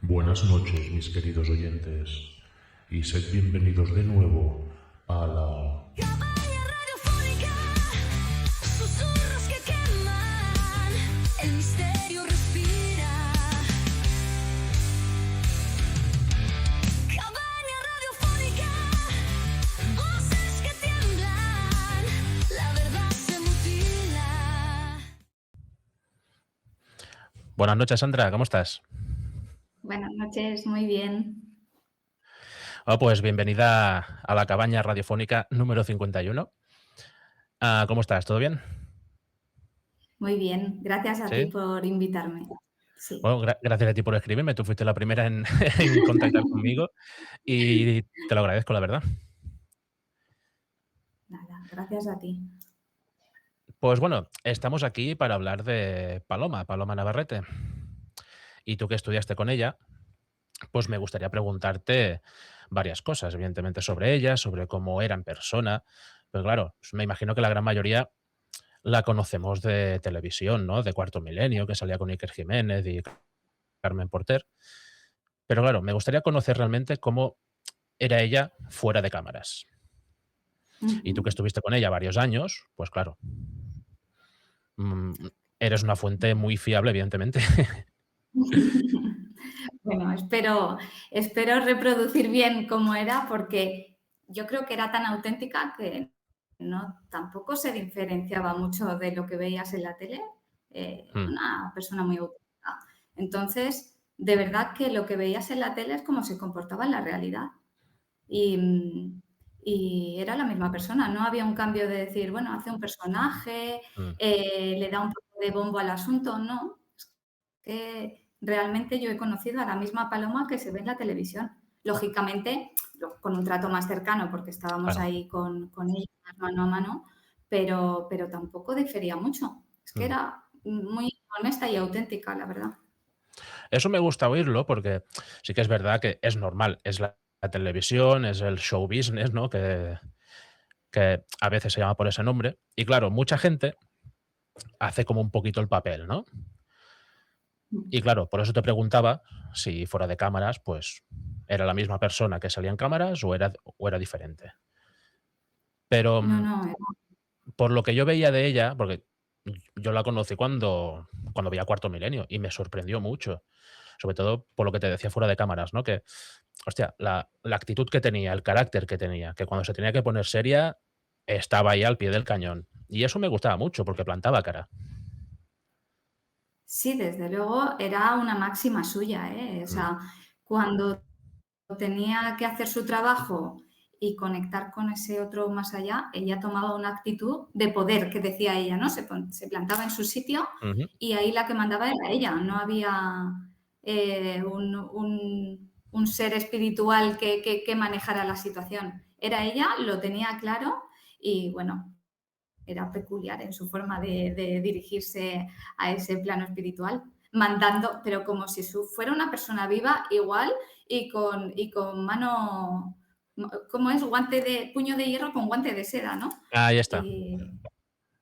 Buenas noches, mis queridos oyentes, y sed bienvenidos de nuevo a la... Cabaña radiofónica, susurros que queman, el misterio respira. Cabaña radiofónica, voces que tiemblan, la verdad se mutila. Buenas noches, Sandra, ¿cómo estás? Buenas noches, muy bien. Pues bienvenida a la cabaña radiofónica número 51. ¿Cómo estás? ¿Todo bien? Muy bien, gracias a ti ¿Sí? por invitarme. Sí, Bueno, gracias a ti por escribirme. Tú fuiste la primera en, en contactar conmigo y te lo agradezco, la verdad. nada, gracias a ti. Pues bueno, estamos aquí para hablar de Paloma Navarrete. Y tú que estudiaste con ella, pues me gustaría preguntarte varias cosas, evidentemente, sobre ella, sobre cómo era en persona. Pero claro, pues me imagino que la gran mayoría la conocemos de televisión, ¿no? De Cuarto Milenio, que salía con Iker Jiménez y Carmen Porter. Pero claro, me gustaría conocer realmente cómo era ella fuera de cámaras. Y tú que Ujú. estuviste con ella varios años, pues claro, mm, eres una fuente muy fiable, evidentemente. Bueno, espero reproducir bien cómo era porque yo creo que era tan auténtica que no tampoco se diferenciaba mucho de lo que veías en la tele. Mm, Una persona muy auténtica. Entonces, de verdad que lo que veías en la tele es como se comportaba en la realidad. Y, y era la misma persona, no había un cambio de decir, bueno, hace un personaje, mm. le da un poco de bombo al asunto, no. Es que realmente yo he conocido a la misma Paloma que se ve en la televisión. Lógicamente, con un trato más cercano, porque estábamos Claro. ahí con ella mano a mano, pero tampoco difería mucho. Es que Mm. era muy honesta y auténtica, la verdad. Eso me gusta oírlo porque sí que es verdad que es normal, es la televisión, es el show business, ¿no? Que a veces se llama por ese nombre. Y claro, mucha gente hace como un poquito el papel, ¿no? Y claro, por eso te preguntaba si fuera de cámaras, pues era la misma persona que salía en cámaras o era diferente. Pero No, no, por lo que yo veía de ella, porque yo la conocí cuando veía Cuarto Milenio y me sorprendió mucho, sobre todo por lo que te decía fuera de cámaras, ¿no? Que, hostia, la actitud que tenía, el carácter que tenía, que cuando se tenía que poner seria estaba ahí al pie del cañón. Y eso me gustaba mucho porque plantaba cara. sí, desde luego era una máxima suya, ¿eh? O Mm, sea, cuando tenía que hacer su trabajo y conectar con ese otro más allá, ella tomaba una actitud de poder, que decía ella, ¿no? Se plantaba en su sitio ujú. y ahí la que mandaba era ella, no había un ser espiritual que manejara la situación. Era ella, lo tenía claro y bueno, era peculiar en su forma de dirigirse a ese plano espiritual, mandando, pero como si fuera una persona viva igual y con mano, ¿cómo es? Guante de puño de hierro con guante de seda, ¿no? Ahí está. Y,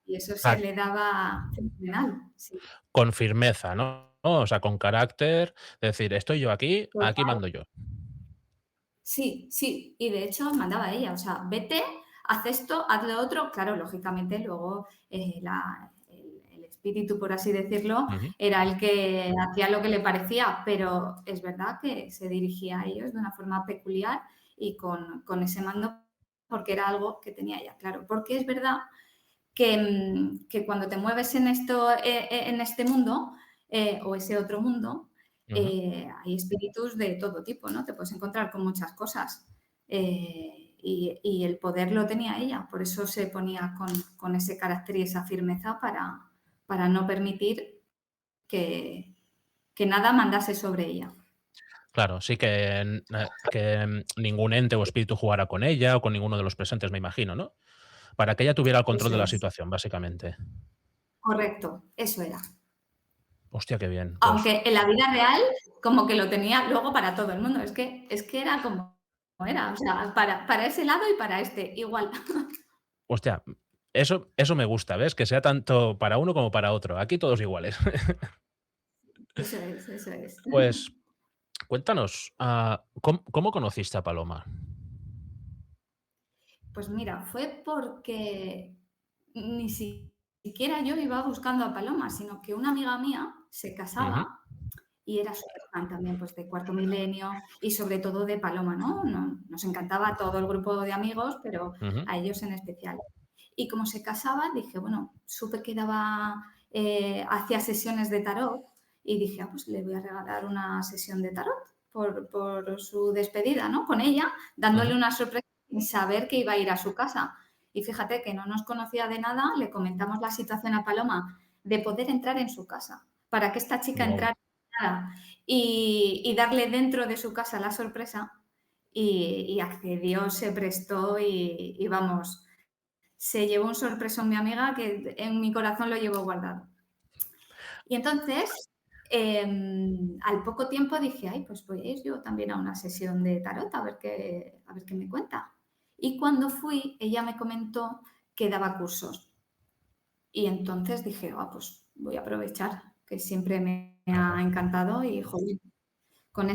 y eso se Ah, le daba fenomenal, sí, con firmeza, ¿no? O sea, con carácter, de decir, estoy yo aquí, aquí total. mando yo. Sí, sí, y de hecho mandaba ella, o sea, vete, haz esto, haz lo otro. Claro, lógicamente luego el espíritu, por así decirlo, Ujú. era el que hacía lo que le parecía, pero es verdad que se dirigía a ellos de una forma peculiar y con ese mando porque era algo que tenía ella, claro. Porque es verdad que cuando te mueves en este mundo o ese otro mundo, Ujú. hay espíritus de todo tipo, ¿no? Te puedes encontrar con muchas cosas. Y el poder lo tenía ella, por eso se ponía con ese carácter y esa firmeza para no permitir que, que nada mandase sobre ella. Claro, sí que ningún ente o espíritu jugara con ella o con ninguno de los presentes, me imagino, ¿no? Para que ella tuviera el control Eso de la es. situación, básicamente. Correcto, eso era. Hostia, qué bien. Pues, Aunque en la vida real como que lo tenía luego para todo el mundo. Es que era como era, o sea, para ese lado y para este, igual. hostia, eso me gusta, ¿ves? Que sea tanto para uno como para otro. Aquí todos iguales. Eso es, eso es. Pues Cuéntanos, ¿cómo conociste a Paloma? Pues mira, fue porque ni siquiera yo iba buscando a Paloma, sino que una amiga mía se Ujú, casaba y era súper fan también, pues, de Cuarto Milenio y sobre todo de Paloma, ¿no? Nos encantaba todo el grupo de amigos, pero ujú. a ellos en especial. Y como se casaba, dije, bueno, supe que daba, hacía sesiones de tarot y dije, pues le voy a regalar una sesión de tarot por su despedida, ¿no? Con ella, dándole Ujú. una sorpresa sin saber que iba a ir a su casa. Y fíjate que no nos conocía de nada, le comentamos la situación a Paloma de poder entrar en su casa, para que esta chica Guau. entrara y darle dentro de su casa la sorpresa y accedió, se prestó y vamos, se llevó un sorpresón mi amiga que en mi corazón lo llevo guardado. Y entonces, al poco tiempo dije, ay, pues voy a ir yo también a una sesión de tarot a ver qué me cuenta. Y cuando fui, ella me comentó que daba cursos. Y entonces dije, pues voy a aprovechar, que siempre me ha Claro. encantado y, joder, con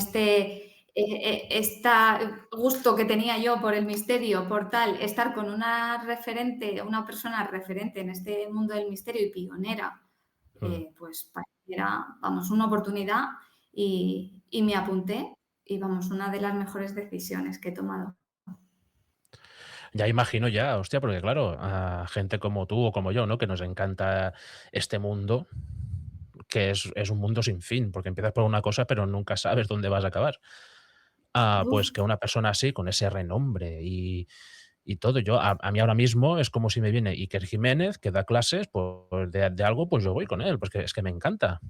gusto que tenía yo por el misterio, por tal, estar con una persona referente en este mundo del misterio y pionera, Mm. pues pareciera, vamos, una oportunidad y me apunté y vamos, una de las mejores decisiones que he tomado. Ya imagino ya, hostia, porque claro, a gente como tú o como yo, ¿no? Que nos encanta este mundo, que es un mundo sin fin, porque empiezas por una cosa, pero nunca sabes dónde vas a acabar. Pues Uf, que una persona así, con ese renombre y todo, yo a mí ahora mismo es como si me viene Iker Jiménez, que da clases, pues de algo, pues yo voy con él, porque es que me encanta.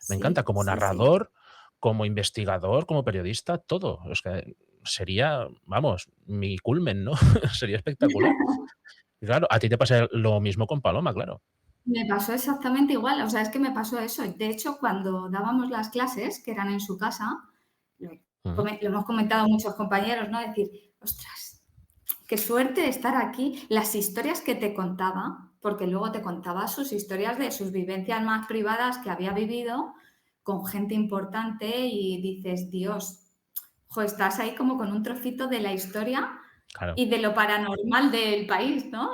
Me encanta sí, como sí, sí. narrador, como investigador, como periodista, todo. Es que sería, vamos, mi culmen, ¿no? Sería espectacular. Y claro, a ti te pasa lo mismo con Paloma, claro. Me pasó exactamente igual, o sea, es que me pasó eso. De hecho, cuando dábamos las clases, que eran en su casa, Ujú. lo hemos comentado muchos compañeros, ¿no? Decir, ostras, qué suerte estar aquí. Las historias que te contaba, porque luego te contaba sus historias de sus vivencias más privadas que había vivido con gente importante y dices, Dios, jo, estás ahí como con un trocito de la historia Claro. y de lo paranormal del país, ¿no?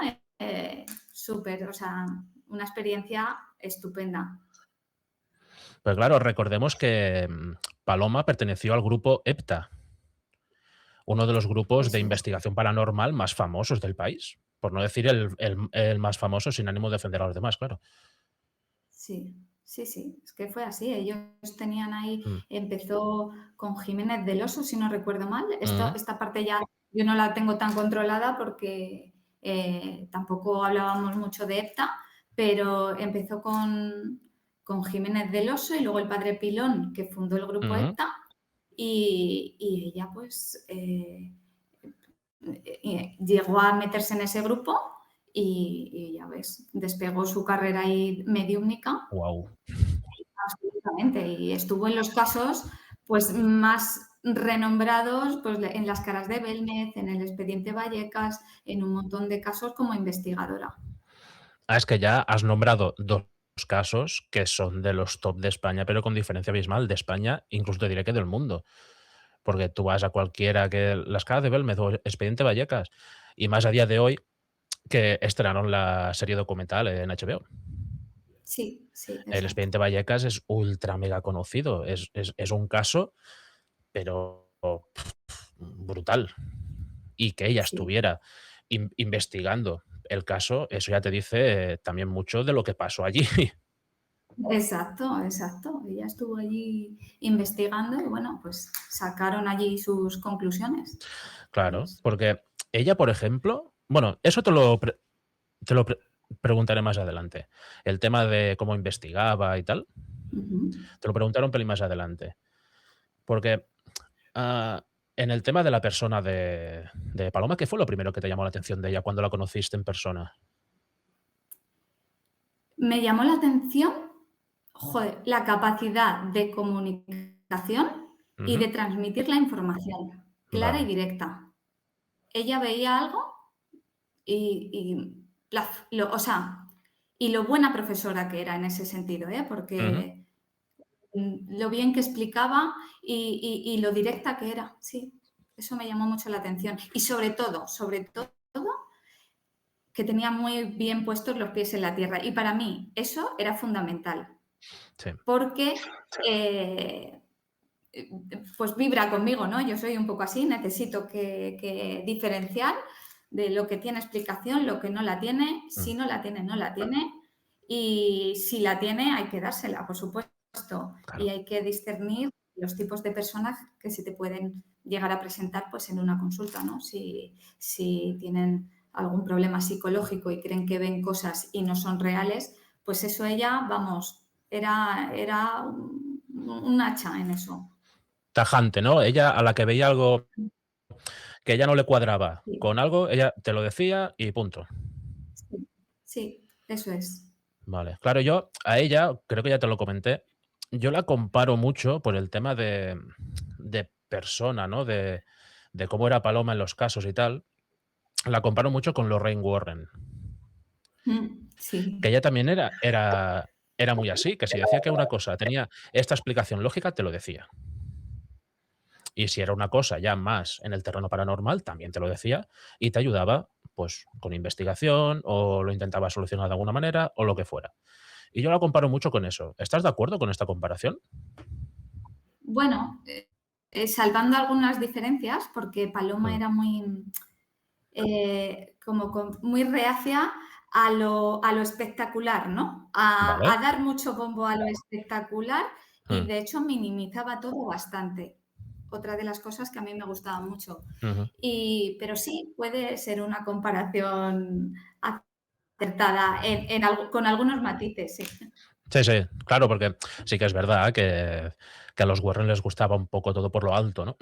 Súper, o sea, una experiencia estupenda. Pero claro, recordemos que Paloma perteneció al grupo EPTA, uno de los grupos de Eso es. investigación paranormal más famosos del país. Por no decir el más famoso sin ánimo de ofender a los demás, claro. Sí, sí, sí, es que fue así. Ellos tenían ahí, Mm, empezó con Jiménez del Oso, si no recuerdo mal. mm, Esta parte ya yo no la tengo tan controlada porque tampoco hablábamos mucho de EPTA, pero empezó con Jiménez del Oso y luego el padre Pilón, que fundó el grupo mm. EPTA, y ella pues llegó a meterse en ese grupo y ya ves, despegó su carrera ahí mediúmnica Guau. absolutamente y estuvo en los casos pues más renombrados pues en las caras de Belmez, en el expediente Vallecas, en un montón de casos como investigadora. Es que ya has nombrado 2 casos que son de los top de España, pero con diferencia abismal de España, incluso te diré que del mundo. Porque tú vas a cualquiera que Las Caras de Belmez o Expediente Vallecas, y más a día de hoy que estrenaron la serie documental en HBO. Sí, sí, El exacto. Expediente Vallecas es ultra mega conocido, es un caso, pero brutal. Y que ella Sí, estuviera investigando el caso, eso ya te dice también mucho de lo que pasó allí. exacto, exacto. Ella estuvo allí investigando y bueno, pues sacaron allí sus conclusiones. Claro, Es- porque ella, por ejemplo, bueno, eso te lo preguntaré más adelante. El tema de cómo investigaba y tal, Ujú. te lo preguntaré un pelín más adelante. Porque en el tema de la persona de Paloma, ¿qué fue lo primero que te llamó la atención de ella cuando la conociste en persona? Me llamó la atención, joder, la capacidad de comunicación y Ujú. de transmitir la información clara y Vale. directa. Ella veía algo o sea, y lo buena profesora que era en ese sentido, ¿eh? Ujú. Porque lo bien que explicaba y lo directa que era. Sí, eso me llamó mucho la atención. Y sobre todo, que tenía muy bien puestos los pies en la tierra. Y para mí eso era fundamental, Sí. porque pues vibra conmigo, ¿no? Yo soy un poco así, necesito que diferenciar de lo que tiene explicación, lo que no la tiene. Si no la tiene, no la tiene. Y si la tiene, hay que dársela, por supuesto. Claro. Y hay que discernir los tipos de personas que se te pueden llegar a presentar pues, en una consulta, ¿no? Si tienen algún problema psicológico y creen que ven cosas y no son reales, pues eso ella, vamos, era un hacha en eso. Tajante, ¿no? Ella, a la que veía algo que ella no le cuadraba Sí, con algo, ella te lo decía y punto. sí, sí, eso es. Vale. Claro, yo a ella, creo que ya te lo comenté, yo la comparo mucho por el tema de persona, ¿no? De cómo era Paloma en los casos y tal. La comparo mucho con Lorraine Warren, que Sí, ella también era muy así, que si decía que una cosa tenía esta explicación lógica, te lo decía. Y si era una cosa ya más en el terreno paranormal, también te lo decía y te ayudaba, pues, con investigación o lo intentaba solucionar de alguna manera o lo que fuera. Y yo la comparo mucho con eso. ¿Estás de acuerdo con esta comparación? bueno, salvando algunas diferencias, porque Paloma Mm, era muy, muy reacia a lo espectacular, ¿no? vale. A dar mucho bombo a lo espectacular y Mm, de hecho minimizaba todo bastante. Otra de las cosas que a mí me gustaba mucho. ujú. Pero sí, puede ser una comparación acertada con algunos matices, sí. Sí, sí, claro, porque sí que es verdad que a los Warren les gustaba un poco todo por lo alto, ¿no?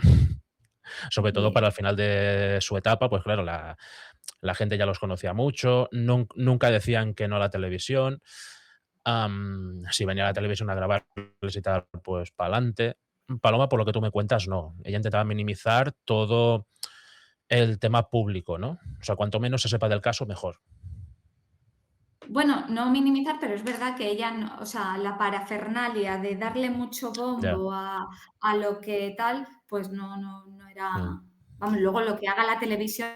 Sobre todo para el Sí. final de su etapa, pues claro, la gente ya los conocía mucho, nunca decían que no a la televisión. Si venía a la televisión a grabarles y tal, pues pa'lante. Paloma, por lo que tú me cuentas, no. Ella intentaba minimizar todo el tema público, ¿no? O sea, cuanto menos se sepa del caso, mejor. Bueno, no minimizar, pero es verdad que ella no, o sea, la parafernalia de darle mucho Ya. bombo a lo que tal, pues no Mm. era. Vamos, luego lo que haga la televisión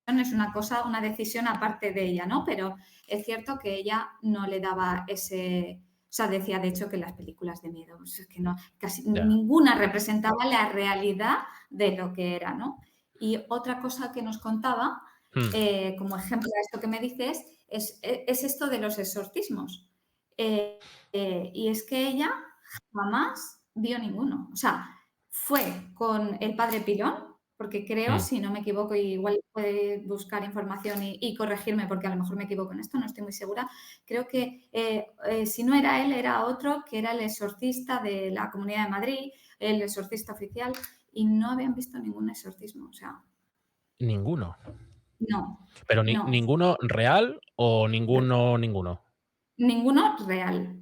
es una cosa, una decisión aparte de ella, ¿no? Pero es cierto que ella no le daba ese. O sea, decía de hecho que las películas de miedo, pues es que no, casi Ya. ninguna representaba la realidad de lo que era, ¿no? Y otra cosa que nos contaba, Mm. como ejemplo de esto que me dices, es esto de los exorcismos. Y es que ella jamás vio ninguno. O sea, fue con el padre Pilón, porque creo, Mm. si no me equivoco, igual puede buscar información y corregirme, porque a lo mejor me equivoco en esto, no estoy muy segura. Creo que si no era él, era otro, que era el exorcista de la Comunidad de Madrid, el exorcista oficial, y no habían visto ningún exorcismo. O sea, Ninguno. no, Pero no, ninguno real o ninguno. ninguno real.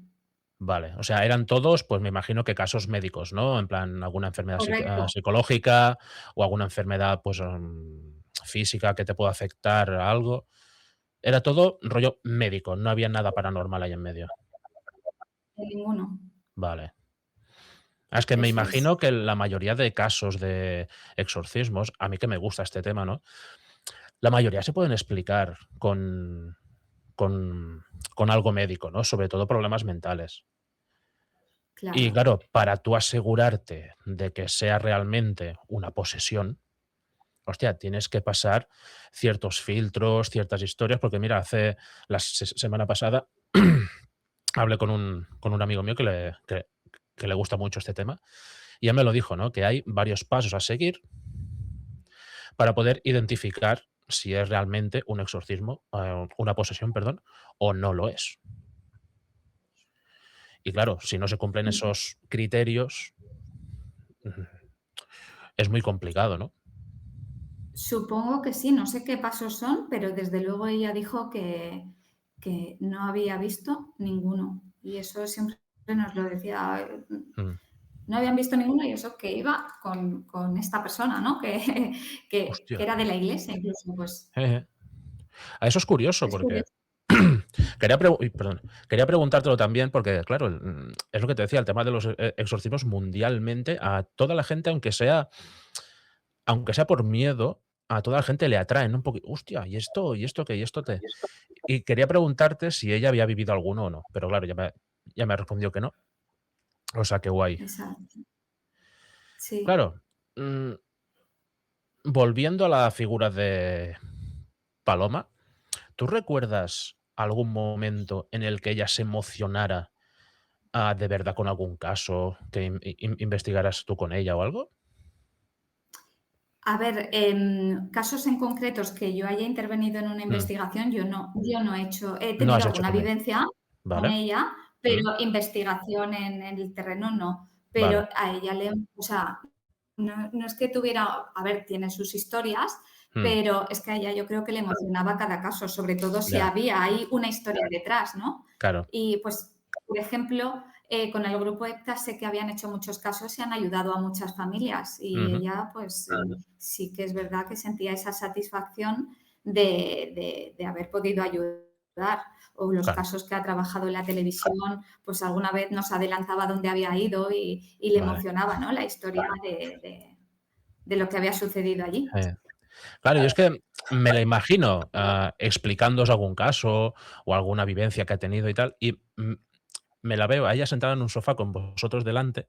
Vale, o sea, eran todos, pues me imagino que casos médicos, ¿no? En plan, alguna enfermedad Correcto. psicológica o alguna enfermedad, pues, física que te pueda afectar a algo. Era todo rollo médico, no había nada paranormal ahí en medio. Ninguno. Vale. Es que me Eso es. imagino que la mayoría de casos de exorcismos, a mí que me gusta este tema, ¿no? La mayoría se pueden explicar con algo médico, ¿no? Sobre todo problemas mentales. Y Claro. claro, para tú asegurarte de que sea realmente una posesión, hostia, tienes que pasar ciertos filtros, ciertas historias, porque mira, hace la semana pasada hablé con un amigo mío que le gusta mucho este tema, y él me lo dijo, ¿no? Que hay varios pasos a seguir para poder identificar si es realmente un exorcismo, una posesión, perdón, o no lo es. Y claro, si no se cumplen esos criterios, ujú, es muy complicado, ¿no? Supongo que sí, no sé qué pasos son, pero desde luego ella dijo que no había visto ninguno. Y eso siempre nos lo decía. Mm, No habían visto ninguno y eso que iba con esta persona, ¿no? Que hostia. era de la iglesia incluso, pues Eh. Eso es curioso es porque, curioso. Quería preguntártelo también porque, claro, es lo que te decía, el tema de los exorcismos mundialmente, a toda la gente, aunque sea por miedo, a toda la gente le atraen un poquito. Hostia, ¿y esto? ¿Y esto qué? ¿Y esto te? Y quería preguntarte si ella había vivido alguno o no, pero claro, ya me ha respondido que no. O sea, qué guay. Exacto. Sí. Claro, mm, volviendo a la figura de Paloma, ¿tú recuerdas algún momento en el que ella se emocionara de verdad con algún caso que investigaras tú con ella o algo? A ver, casos en concretos que yo haya intervenido en una Mm, investigación, yo no he hecho, he no tenido has hecho alguna con ella. vivencia con Vale. ella, Mm, pero investigación en el terreno no. vale. Pero a ella o sea, no es que tuviera, a ver, tiene sus historias, Mm, pero es que a ella yo creo que le emocionaba cada caso, sobre todo si ya, había ahí una historia detrás, ¿no? claro. Y pues, por ejemplo, con el grupo EPTA sé que habían hecho muchos casos y han ayudado a muchas familias y Ujú, ella pues sí que es verdad que sentía esa satisfacción de haber podido ayudar. O los claro. casos que ha trabajado en la televisión, pues alguna vez nos adelantaba dónde había ido y le Vale. emocionaba, ¿no? La historia de lo que había sucedido allí. Eh, Claro, yo es que me la imagino explicándoos algún caso o alguna vivencia que ha tenido y tal, y me la veo a ella sentada en un sofá con vosotros delante,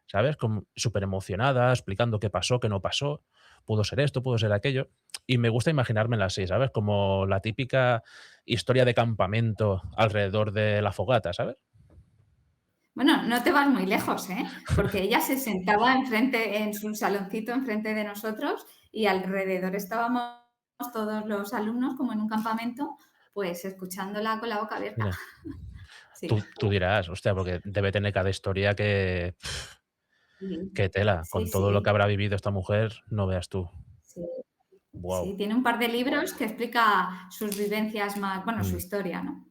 ¿sabes? Como súper emocionada, explicando qué pasó, qué no pasó, pudo ser esto, pudo ser aquello, y me gusta imaginármela así, ¿sabes? Como la típica historia de campamento alrededor de la fogata, ¿sabes? Bueno, no te vas muy lejos, ¿eh? Porque ella se sentaba enfrente, en su saloncito enfrente de nosotros y alrededor estábamos todos los alumnos como en un campamento, pues escuchándola con la boca abierta. Mira, Sí, tú dirás, hostia, porque debe tener cada historia sí, que tela, sí, con todo lo que sí, habrá vivido esta mujer, no veas tú. sí, sí. Wow. Tiene un par de libros que explica sus vivencias más, bueno, su historia, ¿no?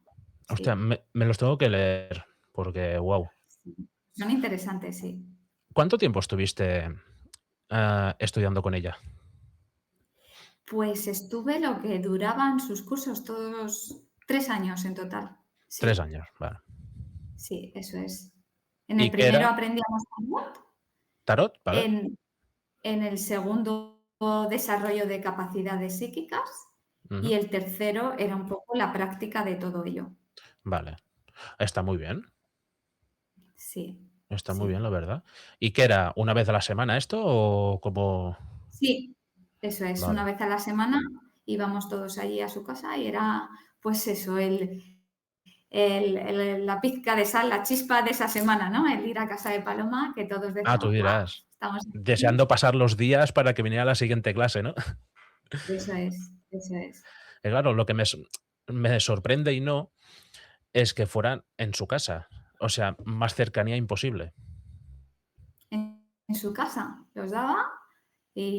Hostia, Sí, me los tengo que leer, porque wow. sí. Son interesantes, sí. ¿Cuánto tiempo estuviste, estudiando con ella? Pues estuve lo que duraban sus cursos, todos 3 años en total. 3 Sí. años, vale. Sí, eso es. En el ¿Y qué primero era? aprendíamos tarot, ¿Tarot? ¿Vale? en, en el segundo desarrollo de capacidades psíquicas Ujú, y el tercero era un poco la práctica de todo ello. vale. Está muy bien, Sí, está muy bien, sí. la verdad. ¿Y qué era? ¿Una vez a la semana esto o cómo? Sí, eso es. Una Vale. vez a la semana íbamos todos allí a su casa y era, pues eso, la pizca de sal, la chispa de esa semana, ¿no? El ir a casa de Paloma, que todos Tú decíamos, ¡guau! dirás, Estamos aquí. deseando pasar los días para que viniera la siguiente clase, ¿no? Eso es, eso es. Claro, lo que me sorprende y no, es que fueran en su casa. O sea, más cercanía imposible. En su casa los daba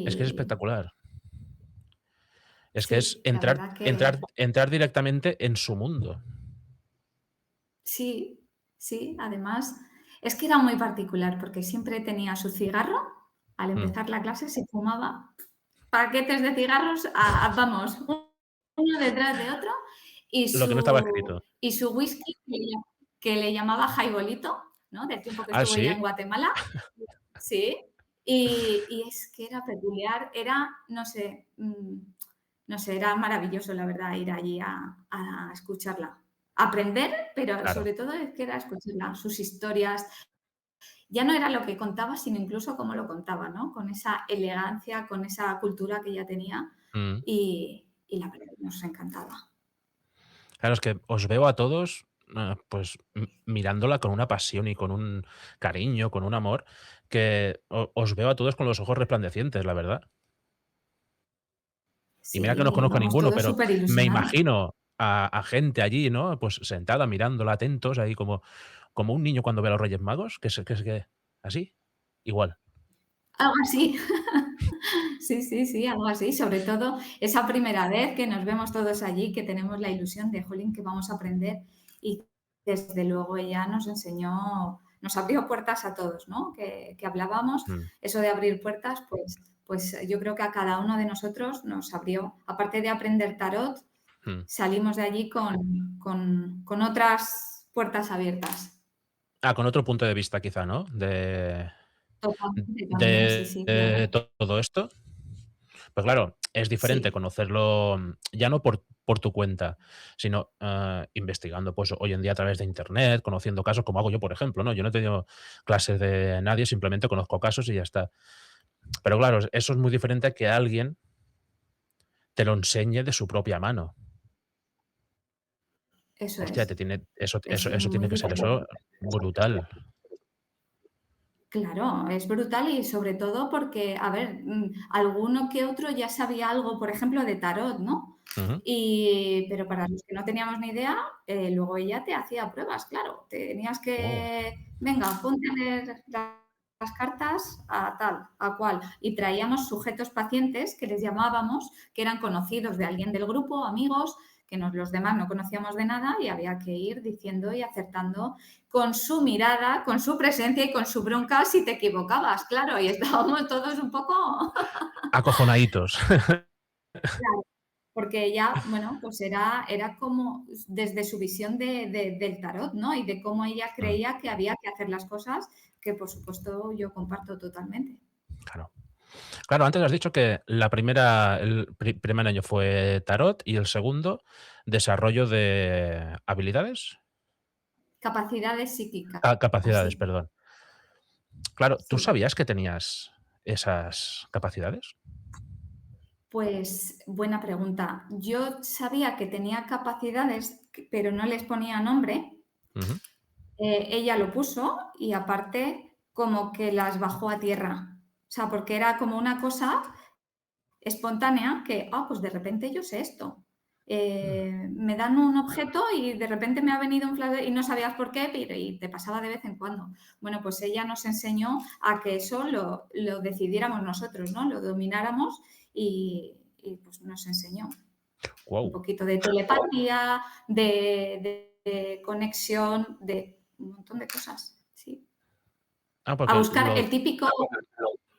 Es que es y espectacular. Es que es sí, la verdad que entrar directamente en su mundo. sí, sí, además es que era muy particular porque siempre tenía su cigarro, al Mm. empezar la clase se fumaba paquetes de cigarros, vamos, uno detrás de otro y Lo que no estaba su, escrito. y su whisky que le llamaba Jaibolito, ¿no? Del tiempo que ¿Ah, estuvo ella en sí? Guatemala. Sí, y es que era peculiar, era, no sé, no sé, era maravilloso, la verdad, ir allí a escucharla. Aprender, pero Claro. sobre todo es que era escucharla, sus historias. Ya no era lo que contaba, sino incluso cómo lo contaba, ¿no? Con esa elegancia, con esa cultura que ella tenía Mm. y la verdad nos encantaba. Claro, es que os veo a todos, pues, mirándola con una pasión y con un cariño, con un amor, que os veo a todos con los ojos resplandecientes, la verdad. Y mira que no os Sí, conozco a vamos ninguno, todos pero súper me ilusionados. imagino a gente allí, ¿no? Pues sentada mirándola atentos, ahí como un niño cuando ve a los Reyes Magos, que así, igual. Algo así. Sí, sí, sí, algo así. Sobre todo esa primera vez que nos vemos todos allí, que tenemos la ilusión de, jolín, que vamos a aprender. Y desde luego ella nos enseñó, nos abrió puertas a todos, ¿no? Que hablábamos, Mm, eso de abrir puertas, pues yo creo que a cada uno de nosotros nos abrió, aparte de aprender tarot, Mm. salimos de allí con otras puertas abiertas. Con otro punto de vista quizá, ¿no? De Totalmente también, sí, de sí, claro. todo esto. Pues claro, es diferente Sí, conocerlo, ya no por tu cuenta, sino, investigando, pues, hoy en día a través de Internet, conociendo casos, como hago yo, por ejemplo, ¿no? Yo no he tenido clases de nadie, simplemente conozco casos y ya está. Pero claro, eso es muy diferente a que alguien te lo enseñe de su propia mano. eso Hostia, te es. tiene eso Es eso muy tiene que ser diferente. eso brutal. Claro, es brutal y sobre todo porque, a ver, alguno que otro ya sabía algo, por ejemplo, de tarot, ¿no? Ujú. Pero para los que no teníamos ni idea, luego ella te hacía pruebas, claro. Tenías Guau. que, venga, ponte a leer las cartas a tal, a cual. Y traíamos sujetos pacientes que les llamábamos, que eran conocidos de alguien del grupo, amigos, que los demás no conocíamos de nada y había que ir diciendo y acertando con su mirada, con su presencia y con su bronca si te equivocabas, claro. Y estábamos todos un poco Acojonaditos. claro, porque ella, bueno, pues era como desde su visión del tarot, ¿no? Y de cómo ella Mm, creía que había que hacer las cosas, que por supuesto yo comparto totalmente. claro. Claro, antes has dicho que el primer año fue tarot y el segundo desarrollo de habilidades. Capacidades psíquicas, Capacidades, sí, perdón. Claro, ¿tú sí. sabías que tenías esas capacidades? Pues buena pregunta. Yo sabía que tenía capacidades, pero no les ponía nombre. Ujú. Ella lo puso y aparte como que las bajó a tierra. O sea, porque era como una cosa espontánea que, pues de repente yo sé esto. Mm. Me dan un objeto y de repente me ha venido un flash y no sabías por qué, pero y te pasaba de vez en cuando. Bueno, pues ella nos enseñó a que eso lo decidiéramos nosotros, ¿no? Lo domináramos y pues nos enseñó un Guau. poquito de telepatía, de conexión, de un montón de cosas, sí. A Porque buscar el típico,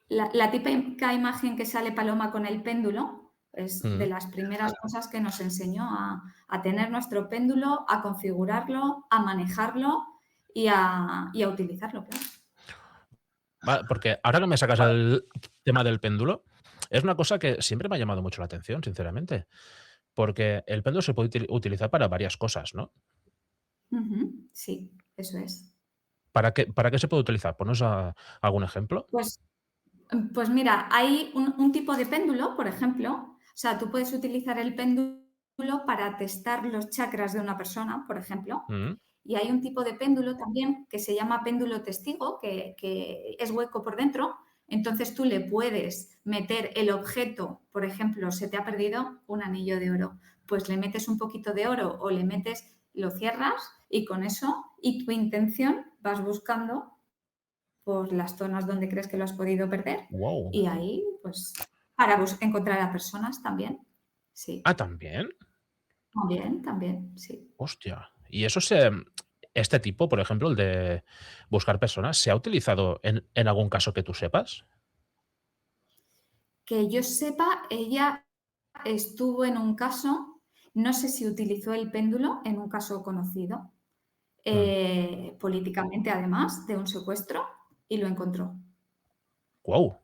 la típica imagen que sale Paloma con el péndulo, es de mm. las primeras cosas que nos enseñó a tener nuestro péndulo, a configurarlo, a manejarlo y a utilizarlo, claro. Porque ahora que me sacas el tema del péndulo, es una cosa que siempre me ha llamado mucho la atención, sinceramente, porque el péndulo se puede utilizar para varias cosas, ¿no? Ujú, sí, eso es. ¿Para qué se puede utilizar? Ponnos algún ejemplo. Pues Pues mira, hay un tipo de péndulo, por ejemplo, o sea, tú puedes utilizar el péndulo para testar los chakras de una persona, por ejemplo, Mm. y hay un tipo de péndulo también que se llama péndulo testigo, que es hueco por dentro, entonces tú le puedes meter el objeto, por ejemplo, se te ha perdido un anillo de oro, pues le metes un poquito de oro o le metes, lo cierras y con eso y tu intención vas buscando por las zonas donde crees que lo has podido perder Guau. y ahí, pues, para encontrar a personas también. Sí, ¿También? también, también, sí. Hostia. ¿Y este tipo, por ejemplo, el de buscar personas, se ha utilizado en algún caso que tú sepas? Que yo sepa, ella estuvo en un caso, no sé si utilizó el péndulo en un caso conocido, Mm. políticamente además, de un secuestro, y lo encontró. Guau.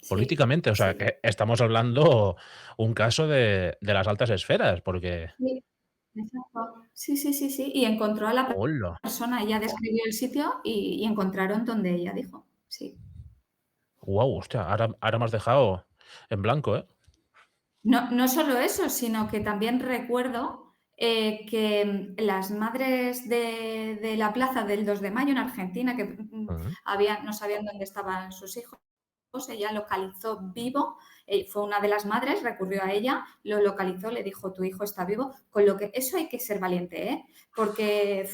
Sí, Políticamente, o sea, sí. que estamos hablando un caso de las altas esferas, porque Sí, exacto. Sí, sí, sí, sí. Y encontró a la ¡hola! persona, ella describió el sitio y encontraron donde ella dijo. Sí. Guau, hostia, ahora me has dejado en blanco, ¿eh? No, no solo eso, sino que también recuerdo que las madres de la plaza del 2 de mayo en Argentina, que Ujú. no sabían dónde estaban sus hijos, ella localizó vivo, fue una de las madres, recurrió a ella, lo localizó, le dijo, tu hijo está vivo, con lo que eso hay que ser valiente, ¿eh? Porque,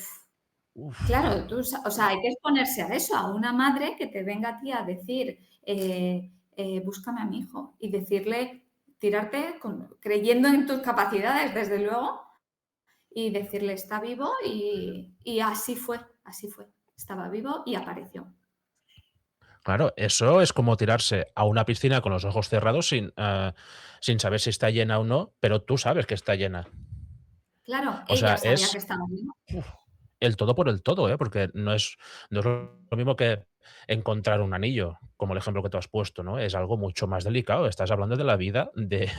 Uf. claro, o sea, hay que exponerse a eso, a una madre que te venga a ti a decir, búscame a mi hijo y decirle, tirarte creyendo en tus capacidades, desde luego, y decirle, está vivo y así fue, estaba vivo y apareció. Claro, eso es como tirarse a una piscina con los ojos cerrados sin saber si está llena o no, pero tú sabes que está llena. Claro, O sea, ella sabía que es estaba bien. el todo por el todo, ¿eh? Porque no es lo mismo que encontrar un anillo, como el ejemplo que tú has puesto, ¿no? Es algo mucho más delicado. Estás hablando de la vida de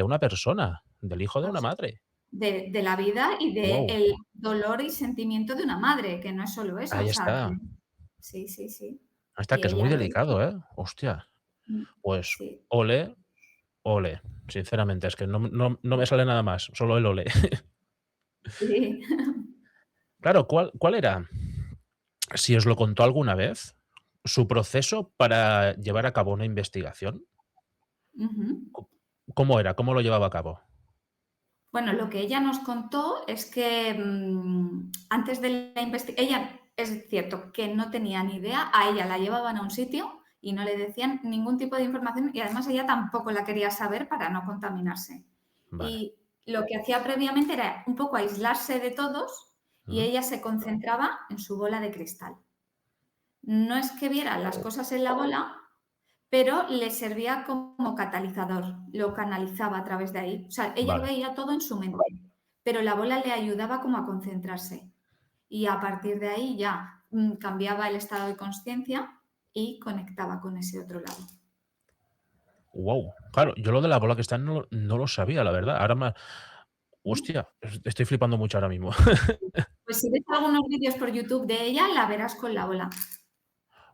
una persona, del hijo de O una sea, madre. de la vida y Wow, del dolor y sentimiento de una madre, que no es solo eso, o ahí sea, está. sí, sí, sí. Ahí está, Y que es muy ella lo hizo. delicado, ¿eh? Hostia. Mm, Pues sí, ole, ole. Sinceramente, es que no me sale nada más, solo el ole. sí. Claro, ¿cuál era, si os lo contó alguna vez, su proceso para llevar a cabo una investigación? Ujú. Co ¿Cómo era? ¿Cómo lo llevaba a cabo? Bueno, lo que ella nos contó es que, antes de la investigación, ella es cierto que no tenía ni idea, a ella la llevaban a un sitio y no le decían ningún tipo de información y además ella tampoco la quería saber para no contaminarse. Vale. Y lo que hacía previamente era un poco aislarse de todos y Ujú. ella se concentraba en su bola de cristal. No es que viera las cosas en la bola, pero le servía como catalizador, lo canalizaba a través de ahí. O sea, ella Vale. veía todo en su mente, pero la bola le ayudaba como a concentrarse. Y a partir de ahí ya cambiaba el estado de conciencia y conectaba con ese otro lado. Wow. Claro, yo lo de la bola que está no lo sabía, la verdad. Ahora me ¿Mm? hostia, estoy flipando mucho ahora mismo. Pues si ves algunos vídeos por YouTube de ella, la verás con la bola.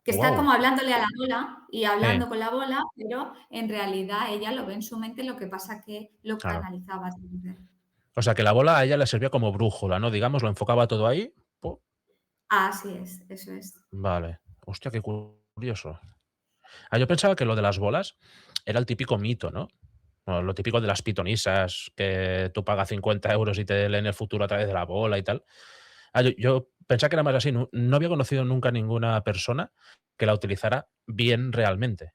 Que está Wow. como hablándole a la bola y Sí, hablando con la bola, pero en realidad ella lo ve en su mente, lo que pasa que lo claro. canalizaba a través de él. O sea, que la bola a ella le servía como brújula, ¿no? Digamos, lo enfocaba todo ahí. Po Así es, eso es. Vale. Hostia, qué curioso. Yo pensaba que lo de las bolas era el típico mito, ¿no? O lo típico de las pitonisas, que tú pagas 50 € y te leen el futuro a través de la bola y tal. Yo pensaba que era más así. No había conocido nunca ninguna persona que la utilizara bien realmente.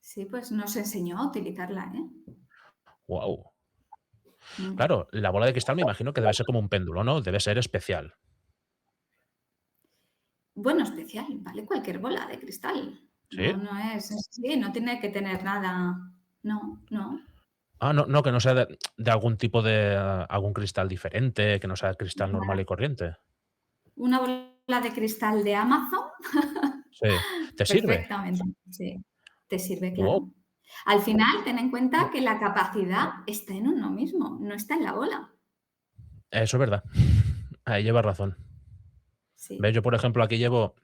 Sí, pues nos enseñó a utilizarla, ¿eh? Wow. Mm. Claro, la bola de cristal me imagino que debe ser como un péndulo, ¿no? Debe ser especial. Bueno, especial, ¿vale? Cualquier bola de cristal. ¿Sí? No es sí, no tiene que tener nada. No, no. No, que no sea de algún tipo de algún cristal diferente, que no sea cristal normal y corriente. Una bola de cristal de Amazon, Sí. ¿Te sirve? perfectamente, sí. Te sirve, Wow. claro. Al final, ten en cuenta que la capacidad está en uno mismo, no está en la bola. Eso es verdad. Ahí llevas razón. ¿Ves? Sí. Yo, por ejemplo, aquí llevo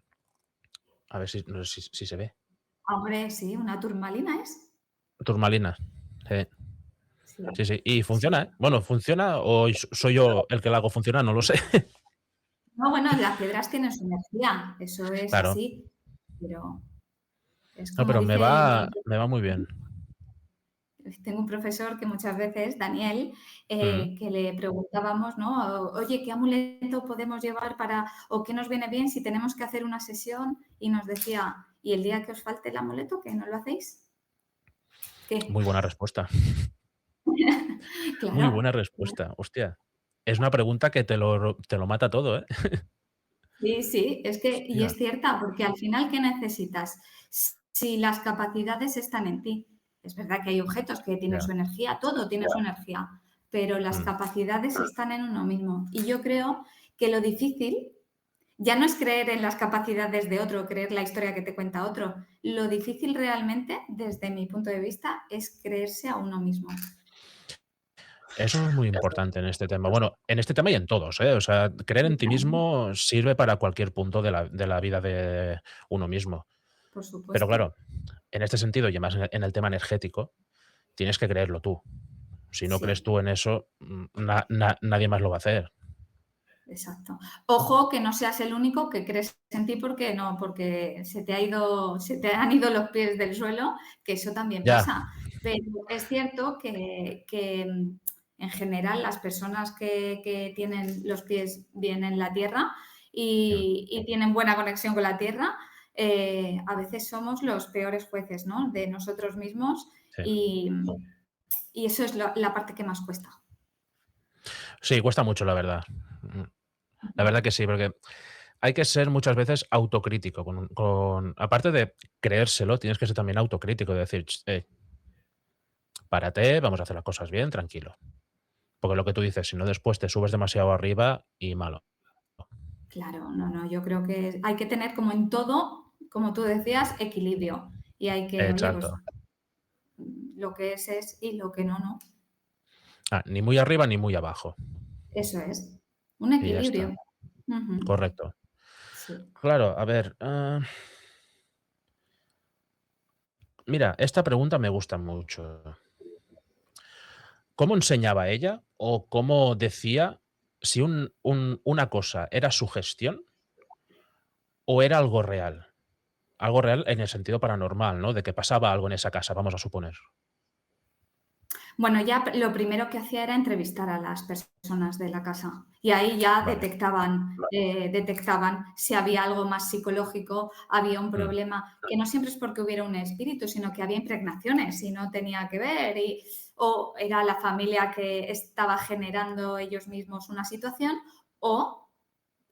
a ver si no sé si se ve. Hombre, sí, una turmalina es. Turmalina. Sí, Sí, sí, sí. Y sí. funciona, ¿eh? Bueno, ¿funciona o soy yo el que la hago funcionar? No lo sé. No, bueno, las piedras tienen su energía, eso es Claro. así, pero es No, como pero me dice el va me va muy bien. tengo un profesor que muchas veces, Daniel, Mm. que le preguntábamos, ¿no? Oye, ¿qué amuleto podemos llevar para, o qué nos viene bien si tenemos que hacer una sesión? Y nos decía, ¿y el día que os falte el amuleto, qué no lo hacéis? Muy ¿Qué? buena respuesta. Muy Claro, buena claro. respuesta. Hostia. Es una pregunta que te lo mata todo, ¿eh? Sí, sí, es que, y Hostia. es cierta, porque al final, ¿qué necesitas? Si las capacidades están en ti. Es verdad que hay objetos que tienen Ya. su energía, todo tiene su energía, pero las Mm. capacidades están en uno mismo. Y yo creo que lo difícil ya no es creer en las capacidades de otro, creer la historia que te cuenta otro. Lo difícil realmente, desde mi punto de vista, es creerse a uno mismo. Eso es muy importante en este tema. Bueno, en este tema y en todos, ¿eh? O sea, creer en ti mismo sirve para cualquier punto de la vida de uno mismo. Por Pero supuesto. claro, en este sentido, y más en el tema energético, tienes que creerlo tú. Si no crees Sí. tú en eso, nadie más lo va a hacer. Exacto. Ojo que no seas el único que crees en ti porque no, porque se te han ido los pies del suelo, que eso también Ya, pasa. Pero es cierto que en general las personas que tienen los pies bien en la tierra mm, y tienen buena conexión con la tierra, a veces somos los peores jueces, ¿no? De nosotros mismos sí. y eso es la parte que más cuesta. Sí, cuesta mucho, la verdad. La verdad que sí, porque hay que ser muchas veces autocrítico. Aparte de creérselo, tienes que ser también autocrítico, de decir, párate, vamos a hacer las cosas bien, tranquilo. Porque lo que tú dices, si no después te subes demasiado arriba y malo. Claro, no, yo creo que hay que tener como en todo, como tú decías, equilibrio. Y hay que, oye, pues Exacto. lo que es y lo que no, no. Ni muy arriba ni muy abajo. Eso es. Un Y ya está. equilibrio. Ujú. Correcto. Sí. Claro, a ver. Mira, esta pregunta me gusta mucho. ¿Cómo enseñaba ella o cómo decía si una cosa era sugestión o era algo real? Algo real en el sentido paranormal, ¿no? De que pasaba algo en esa casa, vamos a suponer. Bueno, ya lo primero que hacía era entrevistar a las personas de la casa y ahí ya Vale. detectaban si había algo más psicológico, había un Mm, problema, que no siempre es porque hubiera un espíritu, sino que había impregnaciones y no tenía que ver, o era la familia que estaba generando ellos mismos una situación, o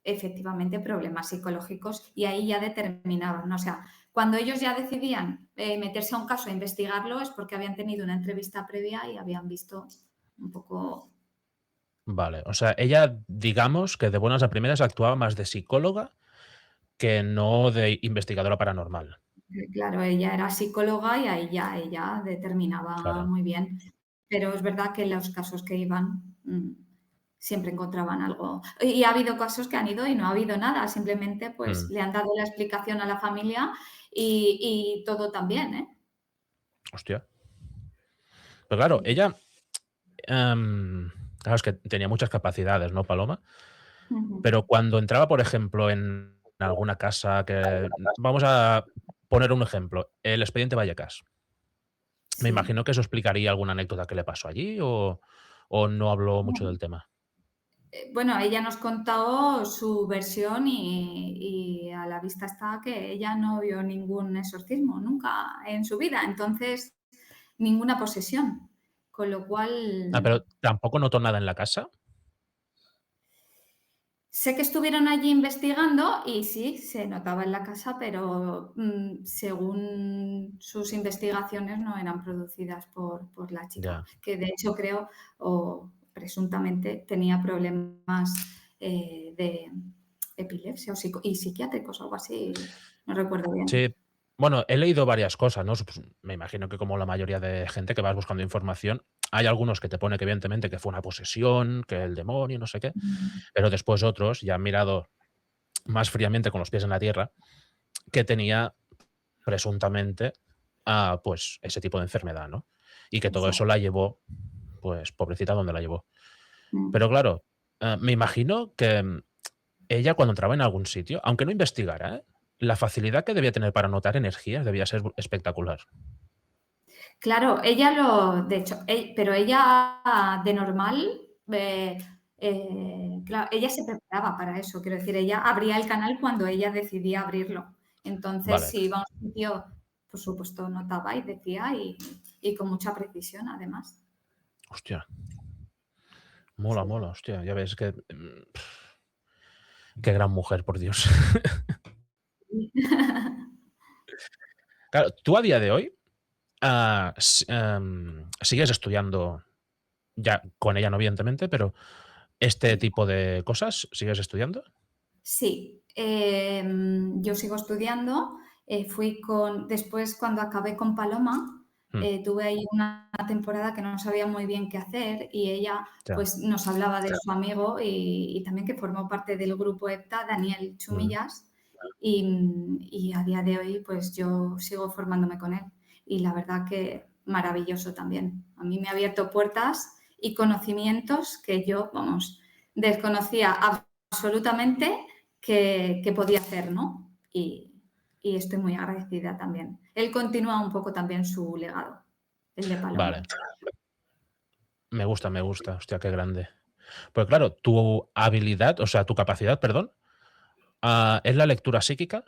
efectivamente problemas psicológicos y ahí ya determinaban. O sea, cuando ellos ya decidían meterse a un caso e investigarlo es porque habían tenido una entrevista previa y habían visto un poco. Vale. O sea, ella, digamos que de buenas a primeras actuaba más de psicóloga que no de investigadora paranormal. Claro, ella era psicóloga y ahí ya ella determinaba Claro. muy bien. Pero es verdad que en los casos que iban siempre encontraban algo. Y ha habido casos que han ido y no ha habido nada, simplemente pues Mm, le han dado la explicación a la familia y todo también, ¿eh? hostia. Pero claro, Sí. ella, claro, es que tenía muchas capacidades, ¿no, Paloma? Ujú. Pero cuando entraba, por ejemplo, en alguna casa que vamos a poner un ejemplo, el Expediente Vallecas. Me Sí. imagino que eso explicaría alguna anécdota que le pasó allí o no habló mucho del tema. Bueno, ella nos contó su versión y a la vista está que ella no vio ningún exorcismo nunca en su vida, entonces ninguna posesión, con lo cual Pero tampoco notó nada en la casa. sé que estuvieron allí investigando y sí, se notaba en la casa, pero según sus investigaciones no eran producidas por la chica, Ya. que de hecho creo o presuntamente tenía problemas de epilepsia y psiquiátricos, algo así, no recuerdo bien. Sí. Bueno, he leído varias cosas, ¿no? Pues, me imagino que como la mayoría de gente que vas buscando información, hay algunos que te pone que evidentemente que fue una posesión, que el demonio, no sé qué, Mm, pero después otros ya han mirado más fríamente con los pies en la tierra que tenía presuntamente pues ese tipo de enfermedad, ¿no? Y que todo eso exacto. la llevó, pues pobrecita, donde la llevó. Pero Mm. claro, me imagino que ella cuando entraba en algún sitio, aunque no investigara, la facilidad que debía tener para notar energías debía ser espectacular. Claro, ella de hecho, pero ella de normal, claro, ella se preparaba para eso, quiero decir, ella abría el canal cuando ella decidía abrirlo. Entonces, Vale. si iba a un sitio, por supuesto, notaba y decía y con mucha precisión, además. Hostia, mola, Sí. mola, hostia, ya ves que qué gran mujer, por Dios. Claro, tú a día de hoy, sigues estudiando ya con ella, no evidentemente, pero este Sí. tipo de cosas, ¿sigues estudiando? Sí, yo sigo estudiando. Después, cuando acabé con Paloma, Mm, tuve ahí una temporada que no sabía muy bien qué hacer y ella ya. pues nos hablaba de su amigo y también que formó parte del grupo EPTA, Daniel Mm, Chumillas, y a día de hoy pues yo sigo formándome con él y la verdad que maravilloso también. A mí me ha abierto puertas y conocimientos que yo, vamos, desconocía absolutamente que podía hacer, ¿no? Y estoy muy agradecida también. Él continúa un poco también su legado, el de Paloma. vale, me gusta, hostia, qué grande. Pues claro, tu habilidad, o sea, tu capacidad, perdón, ¿es la lectura psíquica?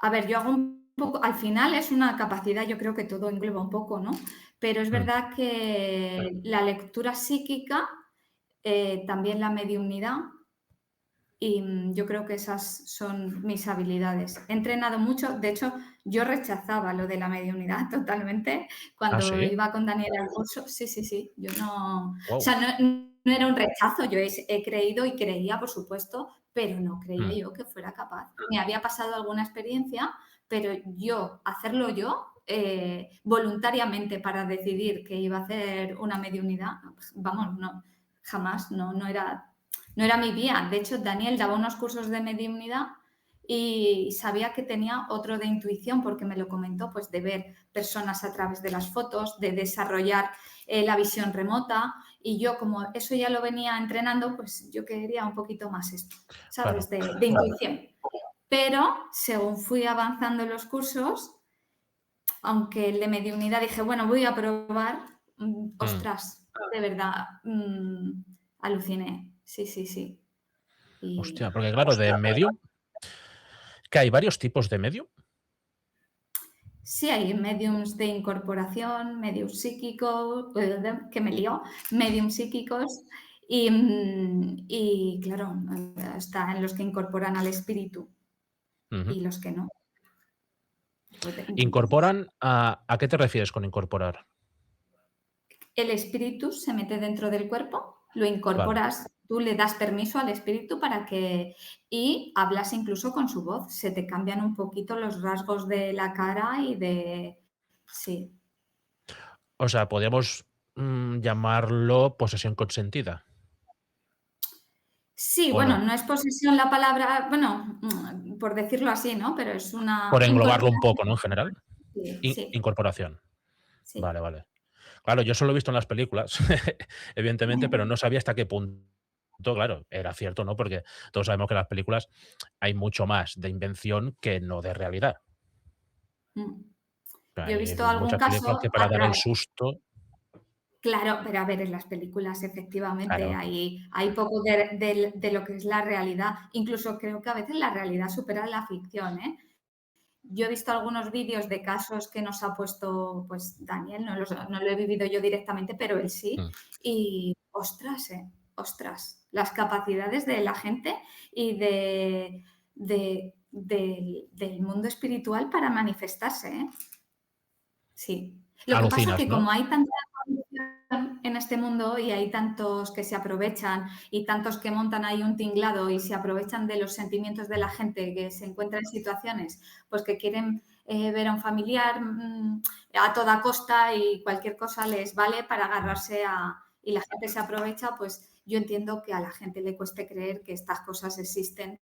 A ver, yo hago un poco, al final es una capacidad, yo creo que todo engloba un poco, ¿no? Pero es Mm, verdad que la lectura psíquica, también la mediumnidad, y yo creo que esas son mis habilidades. He entrenado mucho, de hecho, yo rechazaba lo de la mediunidad totalmente Ah, cuando sí. iba con Daniel al curso. Sí, sí, sí, yo no, o Wow. sea, no era un rechazo, yo he creído y creía, por supuesto, pero no creía Mm, yo que fuera capaz. Me había pasado alguna experiencia, pero yo, hacerlo yo, voluntariamente para decidir que iba a hacer una mediunidad, vamos, no, jamás, no era mi vía. De hecho, Daniel daba unos cursos de mediunidad y sabía que tenía otro de intuición porque me lo comentó, pues de ver personas a través de las fotos, de desarrollar la visión remota, y yo como eso ya lo venía entrenando, pues yo quería un poquito más esto, ¿sabes? claro. De intuición. Pero según fui avanzando en los cursos, aunque el de mediunidad dije, bueno, voy a probar, Mm. ostras, de verdad, aluciné. Sí, sí, sí. Hostia, Y porque claro, de medium, que hay varios tipos de medium. sí, hay mediums de incorporación, mediums psíquicos, que me lío, mediums psíquicos y claro, están los que incorporan al espíritu Ujú. y los que no. Incorporan ¿a qué te refieres con incorporar? El espíritu se mete dentro del cuerpo, lo Vale. incorporas, tú le das permiso al espíritu para que y hablas incluso con su voz, se te cambian un poquito los rasgos de la cara y de sí. O sea, podríamos llamarlo posesión consentida. Sí, ¿O bueno, no? no es posesión la palabra, bueno, por decirlo así, ¿no? Pero es Por una englobarlo un incorporación. poco, ¿no? En general. Sí, sí, Incorporación. sí. Vale, vale. Claro, yo solo he visto en las películas, evidentemente, pero no sabía hasta qué punto, claro, era cierto, ¿no? Porque todos sabemos que en las películas hay mucho más de invención que no de realidad. Mm. Yo he Hay visto algún muchas películas que caso para dar el susto. claro, pero a ver, en las películas efectivamente Claro. hay poco de lo que es la realidad. Incluso creo que a veces la realidad supera la ficción, ¿eh? Yo he visto algunos vídeos de casos que nos ha puesto pues Daniel, no lo he vivido yo directamente, pero él sí. Mm. Y ostras, ostras, las capacidades de la gente y del mundo espiritual para manifestarse, ¿eh? Sí. Lo que pasa Alucinas, que ¿no? como hay tanta corrupción en este mundo y hay tantos que se aprovechan y tantos que montan ahí un tinglado y se aprovechan de los sentimientos de la gente que se encuentra en situaciones, pues que quieren ver a un familiar a toda costa y cualquier cosa les vale para agarrarse a... y la gente se aprovecha, pues yo entiendo que a la gente le cueste creer que estas cosas existen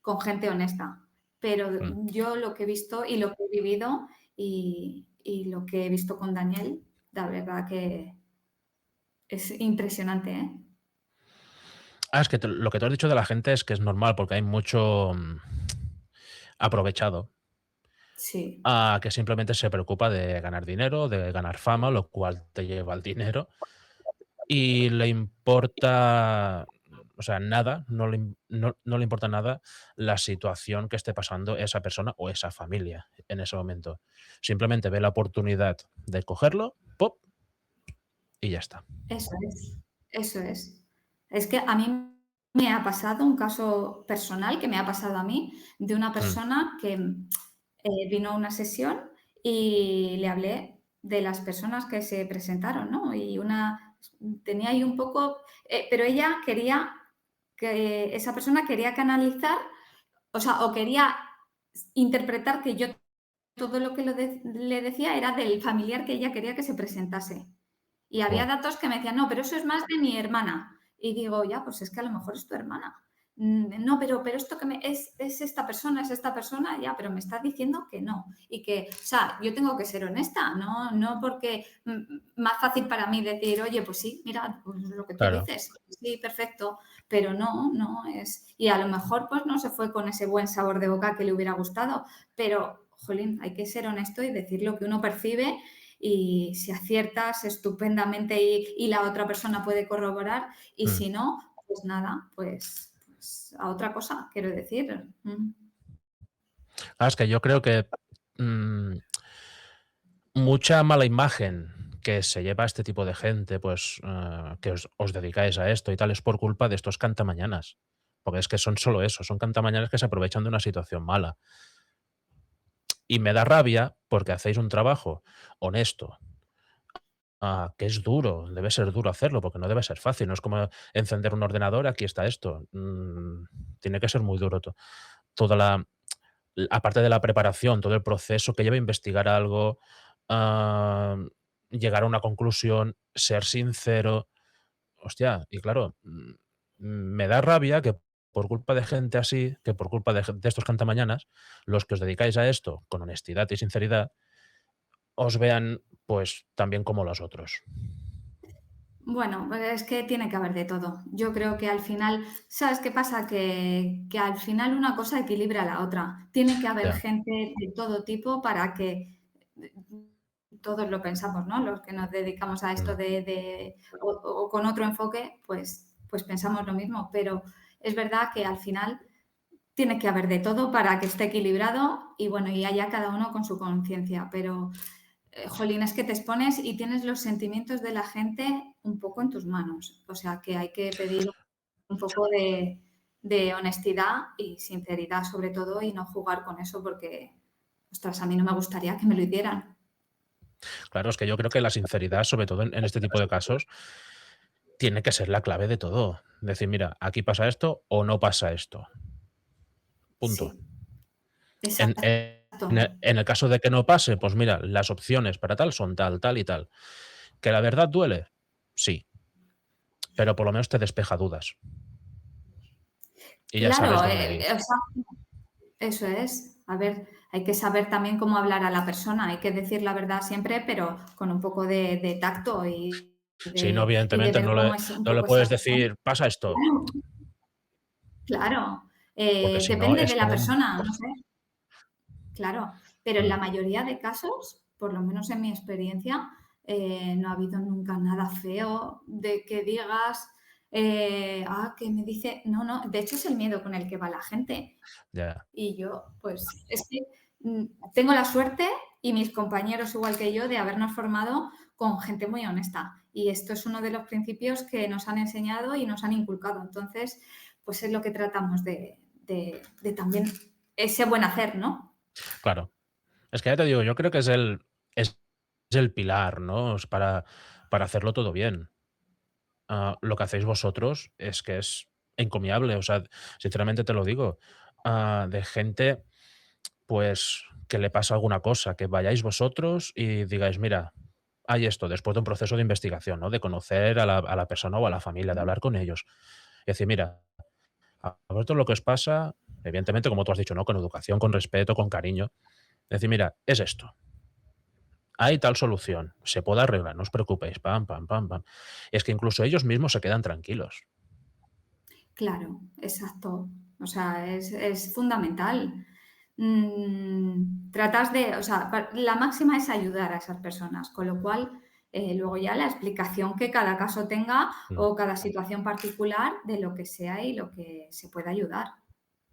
con gente honesta. Pero Mm. yo lo que he visto y lo que he vivido y lo que he visto con Daniel, la verdad que es impresionante, ¿eh? Es que lo que tú has dicho de la gente es que es normal, porque hay mucho aprovechado Sí, que simplemente se preocupa de ganar dinero, de ganar fama, lo cual te lleva al dinero. Y le importa, o sea, nada, no le importa nada la situación que esté pasando esa persona o esa familia en ese momento. Simplemente ve la oportunidad de cogerlo, ¡pop! Y ya está. eso es, eso es. Es que a mí me ha pasado un caso personal que me ha pasado a mí de una Mm, persona que vino a una sesión y le hablé de las personas que se presentaron, ¿no? Y una tenía ahí un poco, pero ella quería que esa persona quería canalizar, o sea, o quería interpretar que yo todo lo que le decía era del familiar que ella quería que se presentase. Y había wow. datos que me decían, no, pero eso es más de mi hermana. Y digo, ya, pues es que a lo mejor es tu hermana. No, pero esto que es es esta persona, ya, pero me estás diciendo que no. Y que, o sea, yo tengo que ser honesta, no porque más fácil para mí decir, oye, pues sí, mira, pues lo que tú Claro. dices, sí, perfecto, pero no es. Y a lo mejor, pues no se fue con ese buen sabor de boca que le hubiera gustado, pero, jolín, hay que ser honesto y decir lo que uno percibe y si aciertas estupendamente y la otra persona puede corroborar y Mm. si no, pues nada, pues a otra cosa, quiero decir. Es que yo creo que mm, mucha mala imagen que se lleva a este tipo de gente, pues que os dedicáis a esto y tal, es por culpa de estos cantamañanas. porque es que son solo eso, son cantamañanas que se aprovechan de una situación mala. Y me da rabia porque hacéis un trabajo honesto, que es duro, debe ser duro hacerlo, porque no debe ser fácil, no es como encender un ordenador, aquí está esto. Tiene que ser muy duro toda aparte de la preparación, todo el proceso que lleva a investigar algo, ah, llegar a una conclusión, ser sincero. Hostia, y claro, me da rabia que por culpa de gente así, que por culpa de estos cantamañanas, los que os dedicáis a esto con honestidad y sinceridad, os vean pues también como los otros. Bueno, pues es que tiene que haber de todo. Yo creo que al final, ¿sabes qué pasa? Que al final una cosa equilibra a la otra. Tiene que haber Ya. gente de todo tipo para que todos lo pensamos, ¿no? Los que nos dedicamos a esto Mm. o con otro enfoque, pues pensamos lo mismo. Pero es verdad que al final tiene que haber de todo para que esté equilibrado y bueno, y haya cada uno con su conciencia. Pero jolín, es que te expones y tienes los sentimientos de la gente un poco en tus manos. O sea, que hay que pedir un poco de honestidad y sinceridad sobre todo y no jugar con eso porque, ostras, a mí no me gustaría que me lo hicieran. Claro, es que yo creo que la sinceridad, sobre todo en este tipo de casos, tiene que ser la clave de todo. Decir, mira, aquí pasa esto o no pasa esto. Punto. Sí, En, exacto. en el caso de que no pase, pues mira, las opciones para tal son tal, tal y tal. ¿Que la verdad duele? Sí, pero por lo menos te despeja dudas y ya sabes Claro, dónde ir. o sea, eso es. A ver, hay que saber también cómo hablar a la persona. Hay que decir la verdad siempre, pero con un poco de tacto Si no, y de evidentemente ver cómo es un no le poco esa puedes persona. decir, pasa esto, Claro, porque si no depende de es la como... persona, no sé, claro, pero en la Mm, mayoría de casos, por lo menos en mi experiencia, no ha habido nunca nada feo de que digas, que me dice, no, no, de hecho es el miedo con el que va la gente. ya. Y yo, pues, es que tengo la suerte y mis compañeros igual que yo de habernos formado con gente muy honesta. Y esto es uno de los principios que nos han enseñado y nos han inculcado. Entonces, pues es lo que tratamos de también ese buen hacer, ¿no? Claro. Es que ya te digo, yo creo que es el pilar, ¿no? Es para hacerlo todo bien. Lo que hacéis vosotros es que es encomiable, o sea, sinceramente te lo digo. De gente, pues, que le pasa alguna cosa, que vayáis vosotros y digáis, mira, hay esto, después de un proceso de investigación, ¿no? De conocer a la persona o a la familia, de hablar con ellos. Y decir, mira, a vosotros lo que os pasa, evidentemente, como tú has dicho, ¿no? Con educación, con respeto, con cariño. Decir, mira, es esto. Hay tal solución, se puede arreglar, no os preocupéis, pam, pam, pam, pam. Es que incluso ellos mismos se quedan tranquilos. Claro, exacto. O sea, es fundamental. Tratas de, o sea, la máxima es ayudar a esas personas, con lo cual luego ya la explicación que cada caso tenga Mm, o cada situación particular de lo que sea y lo que se pueda ayudar,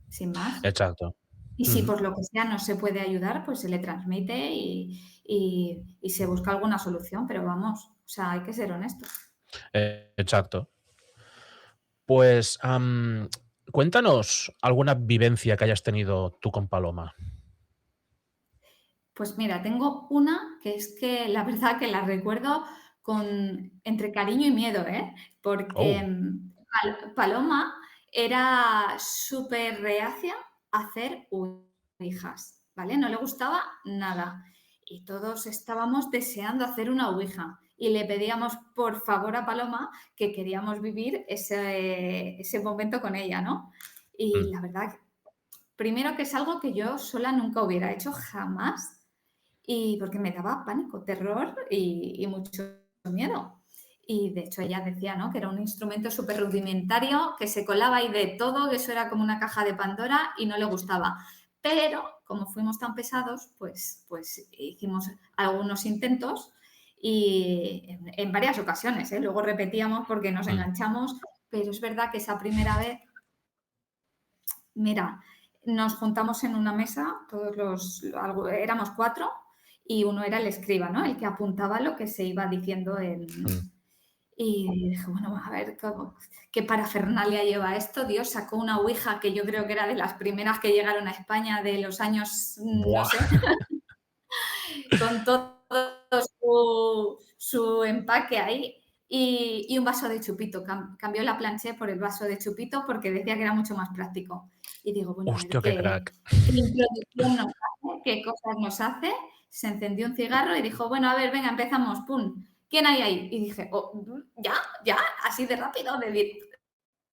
sin más. exacto. Y si Ujú. por lo que sea no se puede ayudar, pues se le transmite y se busca alguna solución, pero vamos, o sea, hay que ser honestos. Exacto. Pues, cuéntanos alguna vivencia que hayas tenido tú con Paloma. Pues mira, tengo una que es que la verdad que la recuerdo con entre cariño y miedo, ¿eh? Porque Oh, Paloma era súper reacia a hacer ouijas, ¿vale? No le gustaba nada. Y todos estábamos deseando hacer una ouija. Y le pedíamos por favor a Paloma que queríamos vivir ese momento con ella, ¿no? Y mm, la verdad, primero que es algo que yo sola nunca hubiera hecho jamás y porque me daba pánico, terror y mucho miedo. Y de hecho ella decía, ¿no? Que era un instrumento súper rudimentario, que se colaba ahí de todo, que eso era como una caja de Pandora y no le gustaba. Pero como fuimos tan pesados, pues hicimos algunos intentos y en varias ocasiones, ¿eh? Luego repetíamos porque nos mm. enganchamos, pero es verdad que esa primera vez, mira, nos juntamos en una mesa, éramos 4 y uno era el escriba, ¿no? El que apuntaba lo que se iba diciendo Mm. Y dije, bueno, a ver qué parafernalia lleva esto. Dios sacó una ouija que yo creo que era de las primeras que llegaron a España de los años, no Buah. sé, con todo su empaque ahí. Y un vaso de chupito. Cambió la planché por el vaso de chupito porque decía que era mucho más práctico. Y digo, bueno, a ver Hostia, qué crack. qué introducción nos hace, qué cosas nos hace. Se encendió un cigarro y dijo, bueno, a ver, venga, empezamos, pum. ¿Quién hay ahí? Y dije, oh, ya, así de rápido,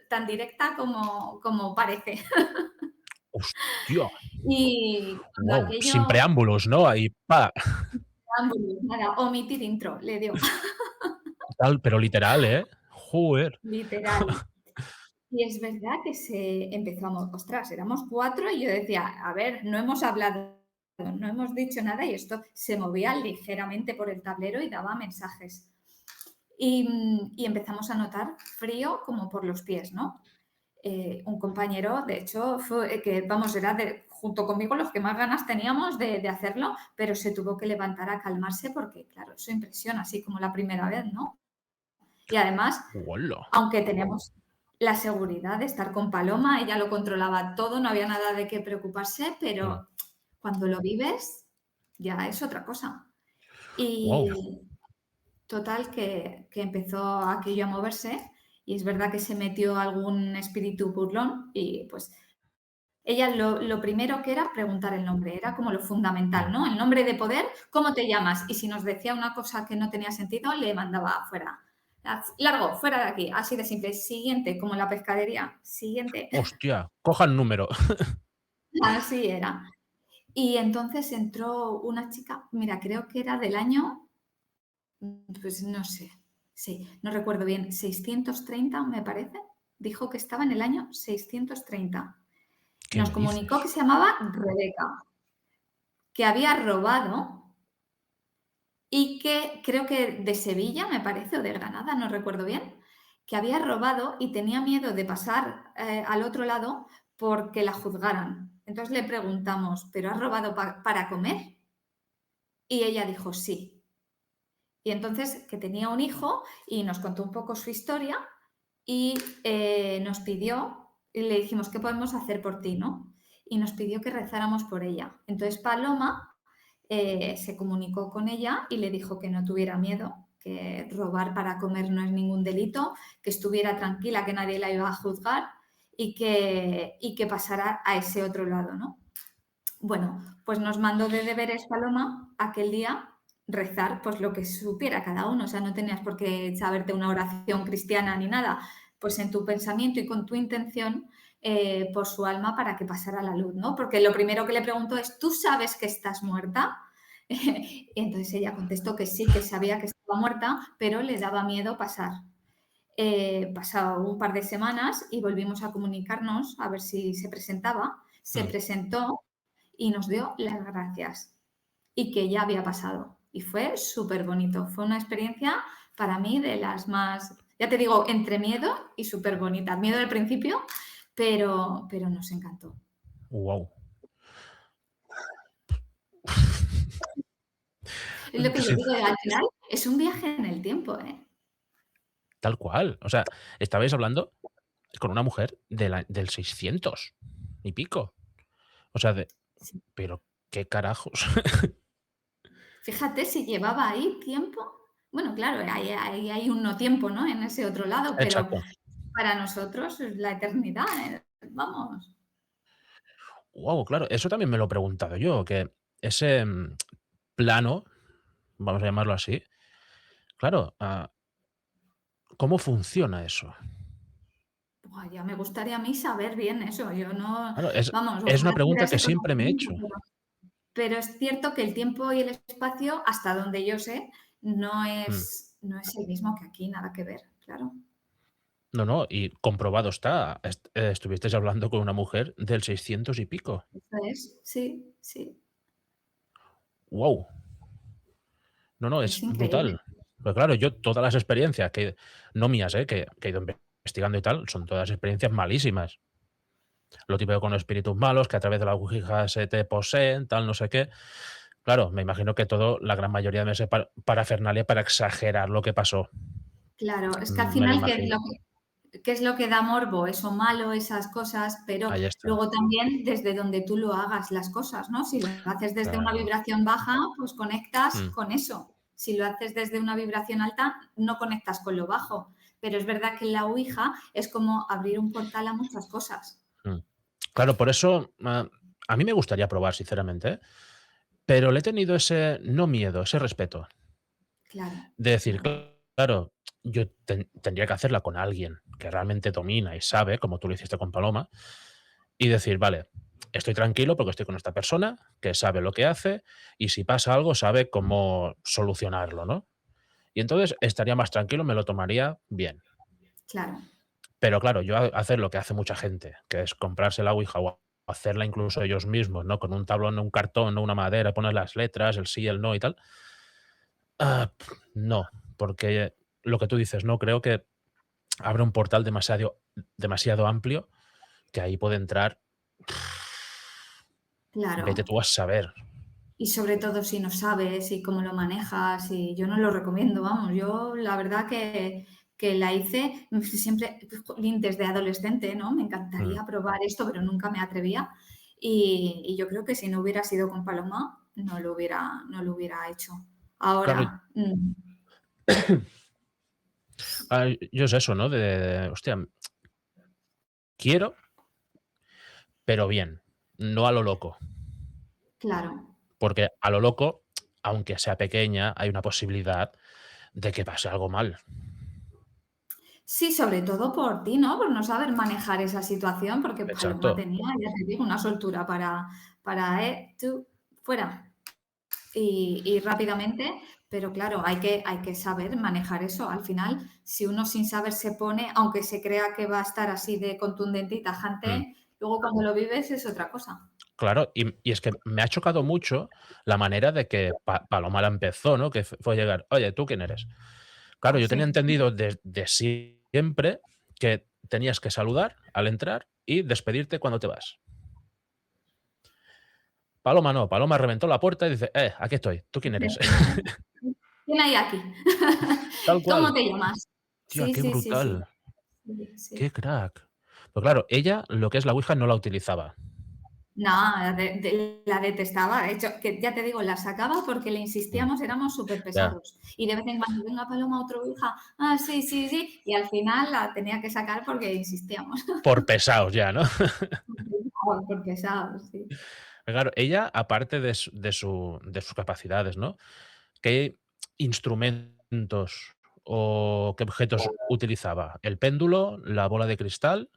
tan directa como parece. Hostia. Y cuando Wow. Sin aquello, preámbulos, ¿no? Ahí, pa. nada, omitir intro, le dio, Tal, pero literal, ¿eh? Joder. literal. Y es verdad que se empezó ostras, éramos 4 y yo decía, a ver, no hemos hablado, no hemos dicho nada y esto se movía ligeramente por el tablero y daba mensajes. Y empezamos a notar frío como por los pies, ¿no? Un compañero, de hecho, fue que, vamos, era junto conmigo los que más ganas teníamos de hacerlo, pero se tuvo que levantar a calmarse porque, claro, eso impresiona, así como la primera vez, ¿no? Y además, Hola. aunque teníamos la seguridad de estar con Paloma, ella lo controlaba todo, no había nada de qué preocuparse, pero cuando lo vives ya es otra cosa. Wow. Y total que empezó aquello a moverse y es verdad que se metió algún espíritu burlón y pues ella lo primero que era preguntar el nombre, era como lo fundamental, ¿no? El nombre de poder, ¿cómo te llamas? Y si nos decía una cosa que no tenía sentido, le mandaba afuera. Largo, fuera de aquí, así de simple. Siguiente, como en la pescadería. Siguiente. Hostia. Cojan número. Así era. Y entonces entró una chica, mira, creo que era del año, pues no sé, sí, no recuerdo bien, 630 me parece. Dijo que estaba en el año 630. ¿Qué Nos me comunicó dices? que se llamaba Rebeca, que había robado y que creo que de Sevilla, me parece, o de Granada, no recuerdo bien, que había robado y tenía miedo de pasar al otro lado porque la juzgaran. Entonces le preguntamos, ¿pero has robado para comer? Y ella dijo sí. Y entonces que tenía un hijo y nos contó un poco su historia y nos pidió, y le dijimos, ¿qué podemos hacer por ti, no? Y nos pidió que rezáramos por ella. Entonces Paloma se comunicó con ella y le dijo que no tuviera miedo, que robar para comer no es ningún delito, que estuviera tranquila, que nadie la iba a juzgar y que pasara a ese otro lado, ¿no? Bueno, pues nos mandó de deberes Paloma aquel día rezar pues lo que supiera cada uno, o sea, no tenías por qué saberte una oración cristiana ni nada, pues en tu pensamiento y con tu intención por su alma para que pasara la luz, ¿no? Porque lo primero que le preguntó es, ¿tú sabes que estás muerta? Y entonces ella contestó que sí, que sabía que estaba muerta, pero le daba miedo pasar. Pasado un par de semanas y volvimos a comunicarnos a ver si se presentaba. Se presentó y nos dio las gracias y que ya había pasado. Y fue súper bonito. Fue una experiencia para mí de las más, ya te digo, entre miedo y súper bonita. Miedo al principio, pero nos encantó. Wow. Es lo que yo digo, al final es un viaje en el tiempo, ¿eh? Tal cual. O sea, estabais hablando con una mujer del 600 y pico. O sea, Sí. pero qué carajos. Fíjate si llevaba ahí tiempo. Bueno, claro, hay un no tiempo, ¿no? En ese otro lado, pero Exacto. para nosotros es la eternidad, vamos. Wow, claro, eso también me lo he preguntado yo, que ese plano, vamos a llamarlo así, claro, ¿cómo funciona eso? Buah, ya me gustaría a mí saber bien eso. Yo no, Claro, vamos, es una ojalá tuviera pregunta que ese siempre me he conocimiento, hecho. pero es cierto que el tiempo y el espacio, hasta donde yo sé, Mm. no es el mismo que aquí, nada que ver, claro. No, no, y comprobado está. Estuvisteis hablando con una mujer del 600 y pico. Eso es, sí, sí, Wow. No, no, es es increíble. brutal. Pero claro, yo todas las experiencias no mías, que he ido investigando y tal, son todas experiencias malísimas. Lo típico con los espíritus malos, que a través de la ouija se te poseen, tal, no sé qué. Claro, me imagino que la gran mayoría de parafernalia para exagerar lo que pasó. Claro, es que al Me lo final, imagino. qué es lo que da morbo? Eso malo, esas cosas, pero Ahí está. luego también desde donde tú lo hagas las cosas, ¿no? Si lo haces desde una Claro. vibración baja, pues conectas Mm, con eso. Si lo haces desde una vibración alta, no conectas con lo bajo. Pero es verdad que la Ouija es como abrir un portal a muchas cosas. mm. Claro, por eso, a mí me gustaría probar, sinceramente, ¿eh? Pero le he tenido ese, no miedo, ese respeto. Claro, De decir, claro. claro, yo tendría que hacerla con alguien que realmente domina y sabe, como tú lo hiciste con Paloma, y decir, vale, estoy tranquilo porque estoy con esta persona que sabe lo que hace y si pasa algo sabe cómo solucionarlo, ¿no? Y entonces estaría más tranquilo, me lo tomaría bien. Claro. Pero claro, yo hacer lo que hace mucha gente, que es comprarse la Ouija o hacerla incluso ellos mismos, ¿no? Con un tablón, un cartón, una madera, poner las letras, el sí, el no y tal. No, porque lo que tú dices, ¿no? Creo que abre un portal demasiado amplio que ahí puede entrar, Claro. vete tú a saber. Y sobre todo si no sabes y cómo lo manejas, y yo no lo recomiendo, vamos. Yo la verdad que la hice siempre, jolín, desde adolescente, ¿no? Me Mm, encantaría probar esto, pero nunca me atrevía. Y yo creo que si no hubiera sido con Paloma, no lo hubiera hecho. claro, Ahora, yo es eso, ¿no? Hostia, quiero, pero bien, no a lo loco. claro. Porque a lo loco, aunque sea pequeña, hay una posibilidad de que pase algo mal. Sí, sobre todo por ti, ¿no? Por no saber manejar esa situación, porque Paloma Exacto. tenía, ya te digo, una soltura para tú, fuera. Y rápidamente, pero claro, hay que saber manejar eso. Al final, si uno sin saber se pone, aunque se crea que va a estar así de contundente y Mm. tajante, luego cuando lo vives es otra cosa. Claro, y es que me ha chocado mucho la manera de que Paloma la empezó, ¿no? Que fue llegar, oye, ¿tú quién eres? Claro, yo tenía Sí, entendido desde siempre que tenías que saludar al entrar y despedirte cuando te vas. Paloma no, Paloma reventó la puerta y dice, aquí estoy, ¿tú quién eres? ¿quién hay aquí? Tal ¿Cómo cual. te llamas? Tía, Sí, qué sí, sí, sí. brutal, Sí, qué sí. crack. Pues claro, ella lo que es la Ouija no la utilizaba. No, la detestaba. De hecho, que ya te digo, la sacaba porque le Mm, insistíamos, éramos súper ya, pesados. Y de vez en cuando, venga Paloma, otro hija. Ah, sí, sí, sí. Y al final la tenía que sacar porque insistíamos. por pesados ya, ¿no? Por pesados, sí. Claro, ella, aparte de sus capacidades, ¿no? ¿Qué instrumentos o qué objetos utilizaba? ¿El péndulo, la bola de cristal?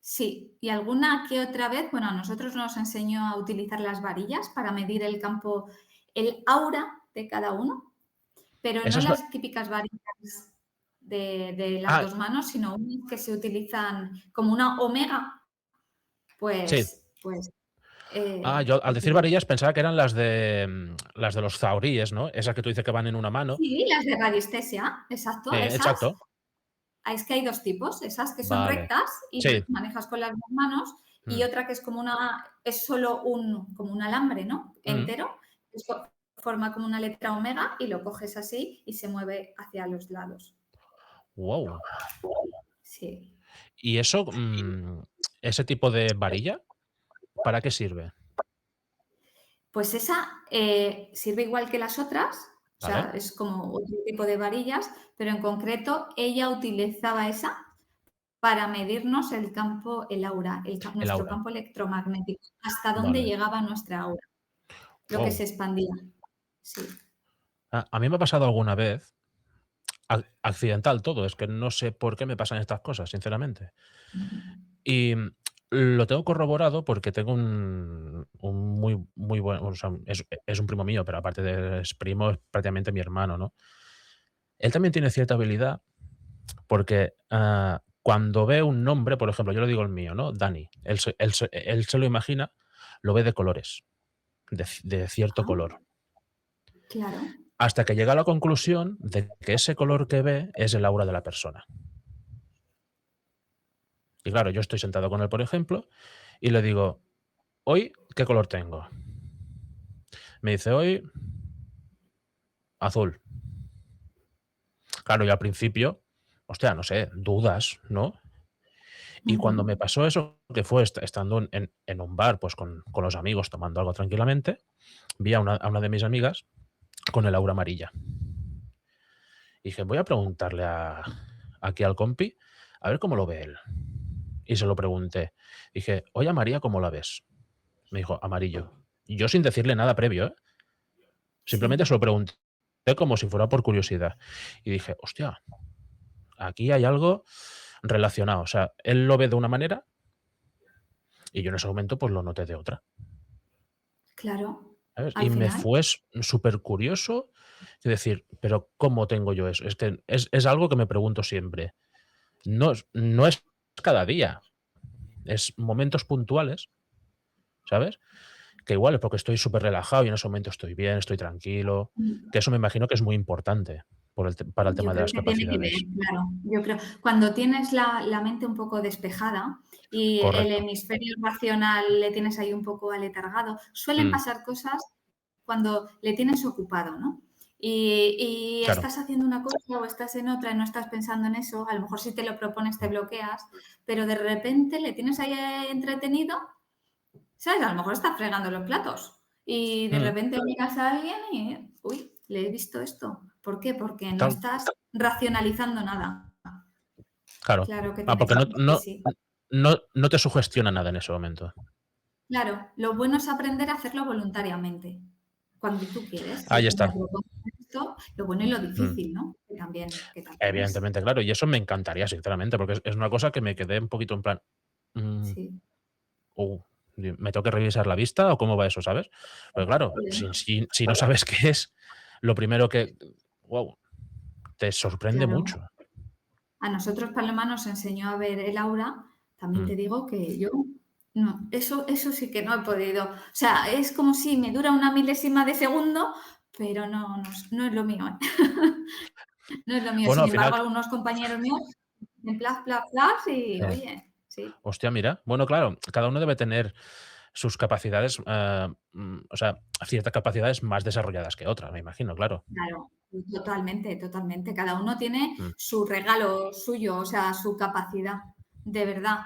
Sí, y alguna que otra vez, bueno, a nosotros nos enseñó a utilizar las varillas para medir el campo, el aura de cada uno, pero no Esas va las típicas varillas de las ah, dos manos, sino unas que se utilizan como una omega, sí. pues Yo al decir utilizo. varillas pensaba que eran las de los zahoríes, ¿no? Esas que tú dices que van en una mano. Sí, las de radiestesia, exacto, esas. Exacto. Es que hay dos tipos, esas que son Vale. rectas y las Sí. manejas con las dos manos, y Mm, otra que es es solo como un alambre, ¿no? mm. Entero, forma como una letra omega y lo coges así y se mueve hacia los lados. Guau. Sí. ¿Y eso, ese tipo de varilla, para qué sirve? Pues esa sirve igual que las otras, o sea, ¿Vale? es como otro tipo de varillas, pero en concreto ella utilizaba esa para medirnos el campo, el aura, El nuestro aura. campo electromagnético, hasta dónde Vale. llegaba nuestra aura, lo que Guau. se expandía. Sí. A mí me ha pasado alguna vez, accidental todo, es que no sé por qué me pasan estas cosas, sinceramente. Y lo tengo corroborado porque tengo un muy buen, o sea, es un primo mío, pero aparte de es primo, es prácticamente mi hermano, ¿no? Él también tiene cierta habilidad porque, cuando ve un nombre, por ejemplo, yo le digo el mío, ¿no? Dani. Él se lo imagina, lo ve de colores, de cierto Ah, color. claro. Hasta que llega a la conclusión de que ese color que ve es el aura de la persona. Y claro, yo estoy sentado con él, por ejemplo, y le digo: "¿Hoy qué color tengo?". Me dice: "Hoy azul". Claro, y al principio, hostia, no sé, dudas, ¿no? Y cuando me Ujú. pasó eso, que fue estando en un bar, pues con los amigos tomando algo tranquilamente, vi a una de mis amigas con el aura amarilla. Y dije, voy a preguntarle aquí al compi a ver cómo lo ve él. Y se lo pregunté. Dije, oye María, ¿cómo la ves? Me dijo, amarillo. Y yo sin decirle nada previo, ¿eh? Simplemente se Sí, lo pregunté como si fuera por curiosidad. Y dije, hostia, aquí hay algo relacionado. O sea, él lo ve de una manera y yo en ese momento pues lo noté de otra. claro. ¿Sabes? Al Y me final, fue súper curioso decir, pero ¿cómo tengo yo eso? Es que es algo que me pregunto siempre. No es cada día, es momentos puntuales, ¿sabes? Que igual es porque estoy súper relajado y en ese momento estoy bien, estoy tranquilo, mm, que eso me imagino que es muy importante para el yo tema de creo las que tiene que ver, capacidades. claro. Yo creo, cuando tienes la mente un poco despejada y el Correcto. hemisferio racional le tienes ahí un poco aletargado, suelen Mm, pasar cosas cuando le tienes ocupado, ¿no? Y claro, estás haciendo una cosa o estás en otra y no estás pensando en eso, a lo mejor si te lo propones te bloqueas, pero de repente le tienes ahí entretenido, ¿sabes? A lo mejor estás fregando los platos y de mm, repente miras a alguien y, uy, le he visto esto. ¿Por qué? Porque no tal- estás racionalizando nada. claro. Claro que Ah, tiene que porque ver. no, Sí, no, sí. no te sugestiona nada en ese momento. Claro, lo bueno es aprender a hacerlo voluntariamente. Cuando tú quieres, si Ahí tú me está. propones esto, lo bueno y lo Mm. difícil, ¿no? Que también es. Evidentemente, claro. Y eso me encantaría, sinceramente, porque es una cosa que me quedé un poquito en plan. mm, Sí. uh, ¿Me tengo que revisar la vista o cómo va eso, sabes? Pues claro, si no sabes qué es, lo primero que. Wow, te sorprende Claro. mucho. A nosotros Paloma nos enseñó a ver el aura. También Mm, te digo que yo no, eso sí que no he podido. O sea, es como si me dura una milésima de segundo, pero no es lo mío, ¿eh? No es lo mío. Bueno, Sin al final. embargo, algunos compañeros míos en plas, plas, plas y eh, oye, sí, Hostia, mira. Bueno, claro, cada uno debe tener sus capacidades, o sea, ciertas capacidades más desarrolladas que otras, me imagino, claro. claro, totalmente, totalmente. Cada uno tiene Mm, su regalo suyo, o sea, su capacidad, de verdad.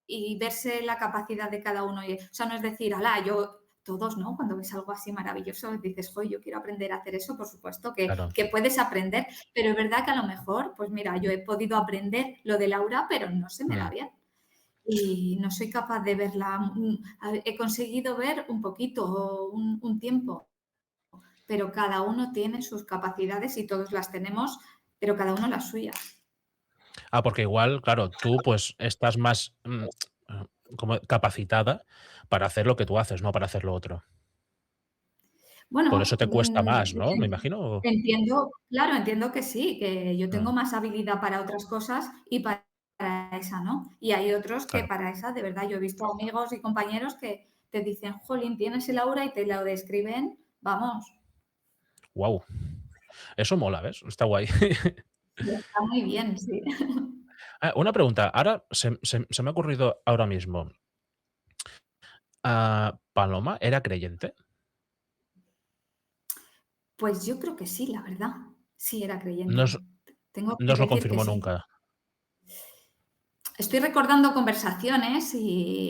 Y verse la capacidad de cada uno. O sea, no es decir, ala, yo, todos, ¿no? Cuando ves algo así maravilloso, dices, joder, yo quiero aprender a hacer eso, por supuesto claro. que puedes aprender, pero es verdad que a lo mejor, pues mira, yo he podido aprender lo de Laura, pero no se me da Mm. bien. Y no soy capaz de verla. He conseguido ver un poquito, un tiempo, pero cada uno tiene sus capacidades y todos las tenemos, pero cada uno las suyas. Ah, porque igual, claro, tú pues estás más como capacitada para hacer lo que tú haces, no para hacer lo otro. Por eso Bueno, te cuesta más, ¿no? Me imagino. entiendo, claro, entiendo que sí, que yo Mm, tengo más habilidad para otras cosas y para esa no. Y hay otros que claro. para esa, de verdad, yo he visto amigos y compañeros que te dicen, jolín, tienes el aura y te lo describen, vamos, Wow. Eso mola, ¿ves? Está guay. está muy bien, sí. Una pregunta. Ahora se me ha ocurrido ahora mismo. ¿Paloma era creyente? Pues yo creo que sí, la verdad. Sí, era No creyente. os, Tengo no que os lo decir que confirmó sí. nunca. Estoy recordando conversaciones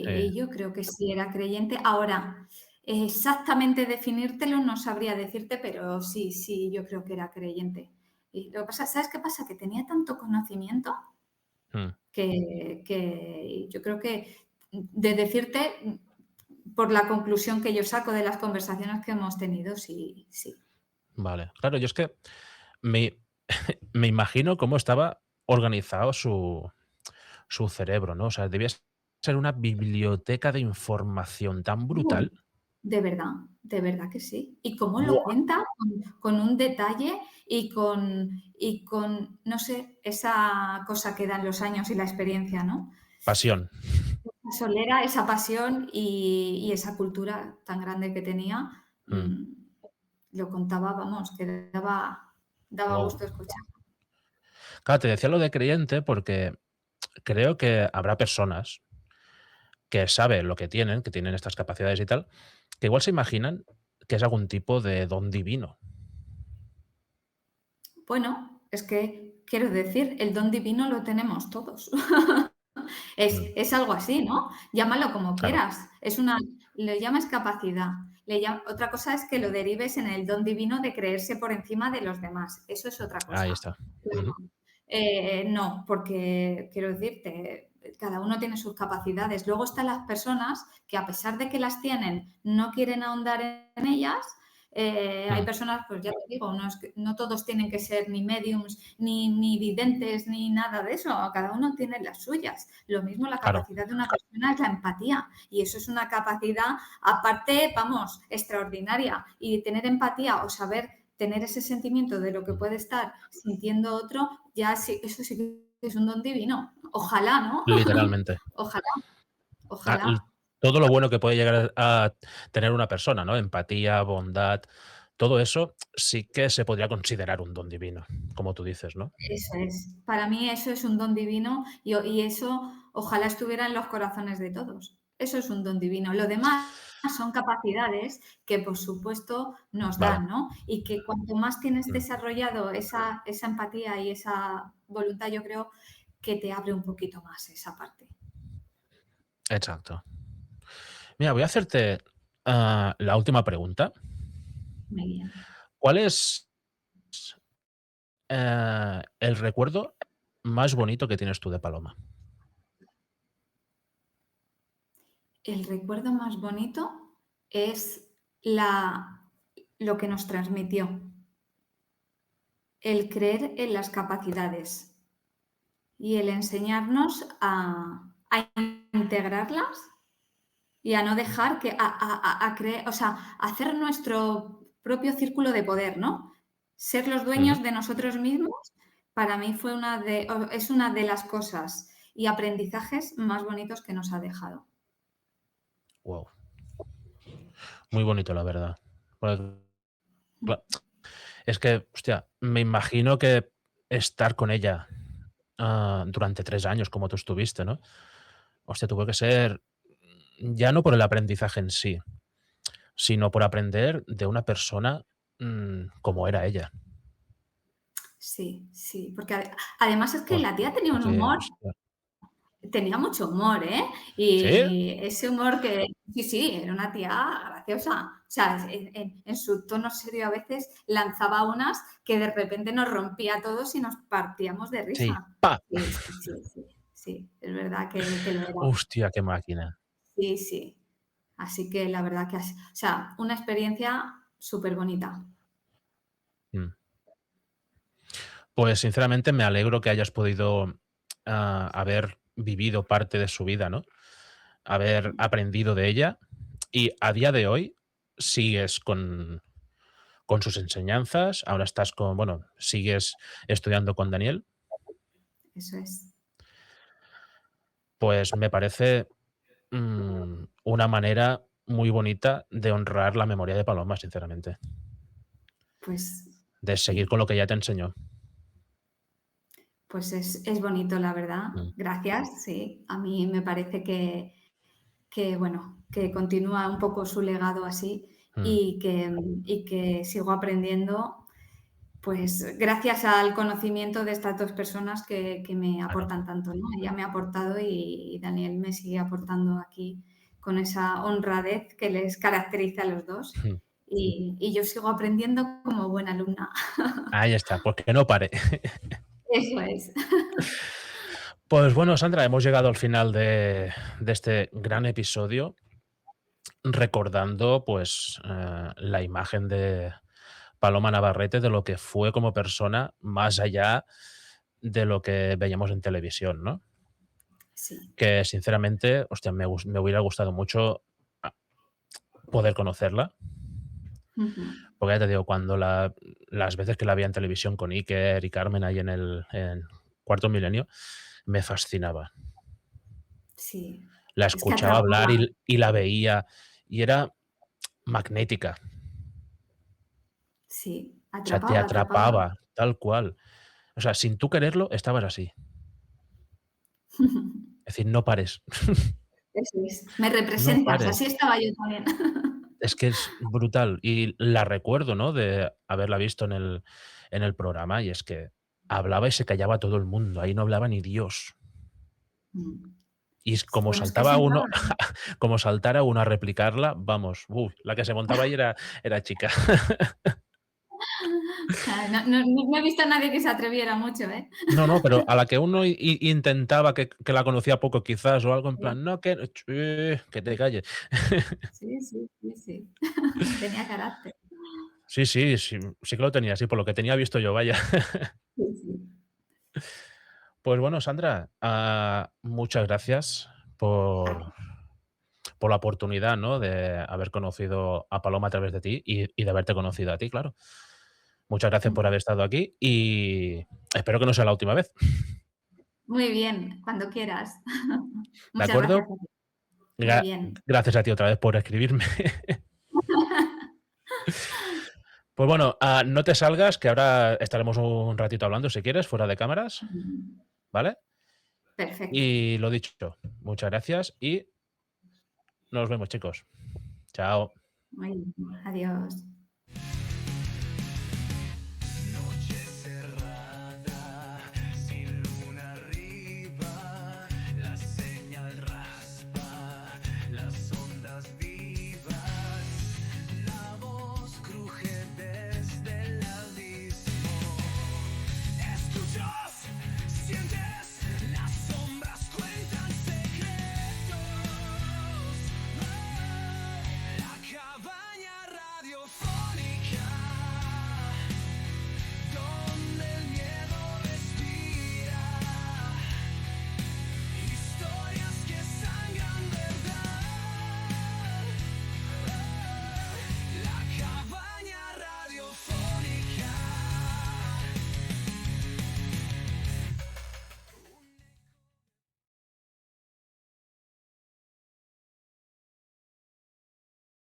Sí. y yo creo que sí era creyente. Ahora, exactamente definírtelo no sabría decirte, pero sí, sí, yo creo que era creyente. Y lo que pasa, ¿sabes qué pasa? Que tenía tanto conocimiento Mm, que yo creo que de decirte, por la conclusión que yo saco de las conversaciones que hemos tenido, sí, sí. vale. Claro, yo es que me, me imagino cómo estaba organizado su cerebro, ¿no? O sea, debía ser una biblioteca de información tan Uh, brutal. de verdad que sí. Y cómo lo ¡Buah! cuenta con un detalle y con, no sé, esa cosa que dan los años y la experiencia, ¿no? Pasión. Esa solera, esa pasión y esa cultura tan grande que tenía, Mm, mm, lo contaba, vamos, que daba wow. gusto escuchar. Claro, te decía lo de creyente porque creo que habrá personas que saben lo que tienen estas capacidades y tal, que igual se imaginan que es algún tipo de don divino. Bueno, es que quiero decir, el don divino lo tenemos todos. Mm, Es algo así, ¿no? Llámalo como claro, quieras. Le llamas capacidad. Otra cosa es que lo derives en el don divino de creerse por encima de los demás. Eso es otra ahí cosa. está. Pero Ujú. no, porque quiero decirte, cada uno tiene sus capacidades. Luego están las personas que a pesar de que las tienen, no quieren ahondar en ellas. Hay Mm, personas, pues ya te digo, no todos tienen que ser ni mediums, ni videntes, ni nada de eso. Cada uno tiene las suyas. Lo mismo la claro, capacidad de una persona es la empatía. Y eso es una capacidad, aparte, vamos, extraordinaria. Y tener empatía o saber tener ese sentimiento de lo que puede estar sintiendo otro, ya sí, eso sí que es un don divino. Ojalá, ¿no? literalmente. Ojalá, Ah, ojalá. todo lo bueno que puede llegar a tener una persona, ¿no? Empatía, bondad, todo eso sí que se podría considerar un don divino, como tú dices, ¿no? Eso es. Para mí eso es un don divino y eso ojalá estuviera en los corazones de todos. Eso es un don divino. Lo demás son capacidades que, por supuesto, nos Vale. dan, ¿no? Y que cuanto más tienes Mm, desarrollado esa empatía y esa voluntad, yo creo que te abre un poquito más esa parte. exacto. Mira, voy a hacerte la última pregunta. Muy bien. ¿Cuál es el recuerdo más bonito que tienes tú de Paloma? El recuerdo más bonito es la, lo que nos transmitió, el creer en las capacidades y el enseñarnos a integrarlas y a no dejar que a creer, o sea, a hacer nuestro propio círculo de poder, ¿no? Ser los Ujú. dueños de nosotros mismos, para mí es una de las cosas y aprendizajes más bonitos que nos ha dejado. Wow, muy bonito, la verdad. Pues, cla- es que, hostia, me imagino que estar con ella durante 3 años, como tú estuviste, ¿no? Hostia, tuvo que ser ya no por el aprendizaje en sí, sino por aprender de una persona como era ella. Sí, sí, porque además es que Pues, la tía tenía un porque, humor, hostia, tenía mucho humor, ¿eh? ¿sí? Y ese humor que, sí, sí, era una tía graciosa. O sea, en su tono serio a veces lanzaba unas que de repente nos rompía a todos y nos partíamos de Sí, risa. ¡pa! Sí, sí, sí, sí, sí, es verdad que lo era. Hostia, qué máquina. Sí, sí. Así que la verdad que, o sea, una experiencia súper bonita. Mm. Pues sinceramente me alegro que hayas podido haber vivido parte de su vida, ¿no? Haber aprendido de ella y a día de hoy sigues con sus enseñanzas, ahora estás con, bueno, sigues estudiando con Daniel, Eso es. pues me parece una manera muy bonita de honrar la memoria de Paloma, sinceramente, Pues de seguir sí. con lo que ella te enseñó. Pues es bonito, la verdad. Mm, Gracias, sí. A mí me parece que, bueno, que continúa un poco su legado así mm, y que sigo aprendiendo, pues gracias al conocimiento de estas dos personas que me claro. aportan tanto, ¿no? Ella me ha aportado y Daniel me sigue aportando aquí con esa honradez que les caracteriza a los dos. Mm. Y yo sigo aprendiendo como buena alumna. Ahí está, pues que no pare. Eso es. Pues bueno, Sandra, hemos llegado al final de este gran episodio, recordando pues la imagen de Paloma Navarrete, de lo que fue como persona, más allá de lo que veíamos en televisión, ¿no? Sí. Que sinceramente, hostia, me hubiera gustado mucho ah, poder conocerla, Ujú. porque ya te digo, cuando las veces que la veía en televisión con Iker y Carmen ahí en Cuarto Milenio, me fascinaba. Sí, La es que escuchaba hablar atrapaba, y la veía y era magnética, sí, o sea, te atrapaba, atrapaba. atrapaba, tal cual. O sea, sin tú quererlo, estabas así. Es decir, no pares, Eso es, me no representas, pares. así estaba yo también. Es que es brutal. Y la recuerdo, ¿no? De haberla visto en el programa y es que hablaba y se callaba todo el mundo. Ahí no hablaba ni Dios. Mm. Y es como Bueno, es que saltaba sentaba uno, como saltara uno a replicarla, vamos, la que se montaba ahí era chica. no he visto a nadie que se atreviera mucho, ¿eh? No, no, pero a la que uno intentaba que la conocía poco quizás o algo en Sí, plan, no, que te calles. sí, sí, sí, sí. Tenía carácter. Sí, sí, sí, sí que lo tenía, sí, por lo que tenía visto yo, vaya. Sí, sí. Pues bueno, Sandra, muchas gracias A ti. por la oportunidad, ¿no? De haber conocido a Paloma a través de ti y de haberte conocido a ti, claro. Muchas gracias por haber estado aquí y espero que no sea la última vez. Muy bien, cuando quieras. ¿De Muchas gracias acuerdo? a ti. Muy Gra- bien. Gracias a ti otra vez por escribirme. Pues bueno, no te salgas, que ahora estaremos un ratito hablando, si quieres, fuera de cámaras, ¿vale? Perfecto. Y lo dicho, muchas gracias y nos vemos, chicos. Chao. Muy bien. Adiós.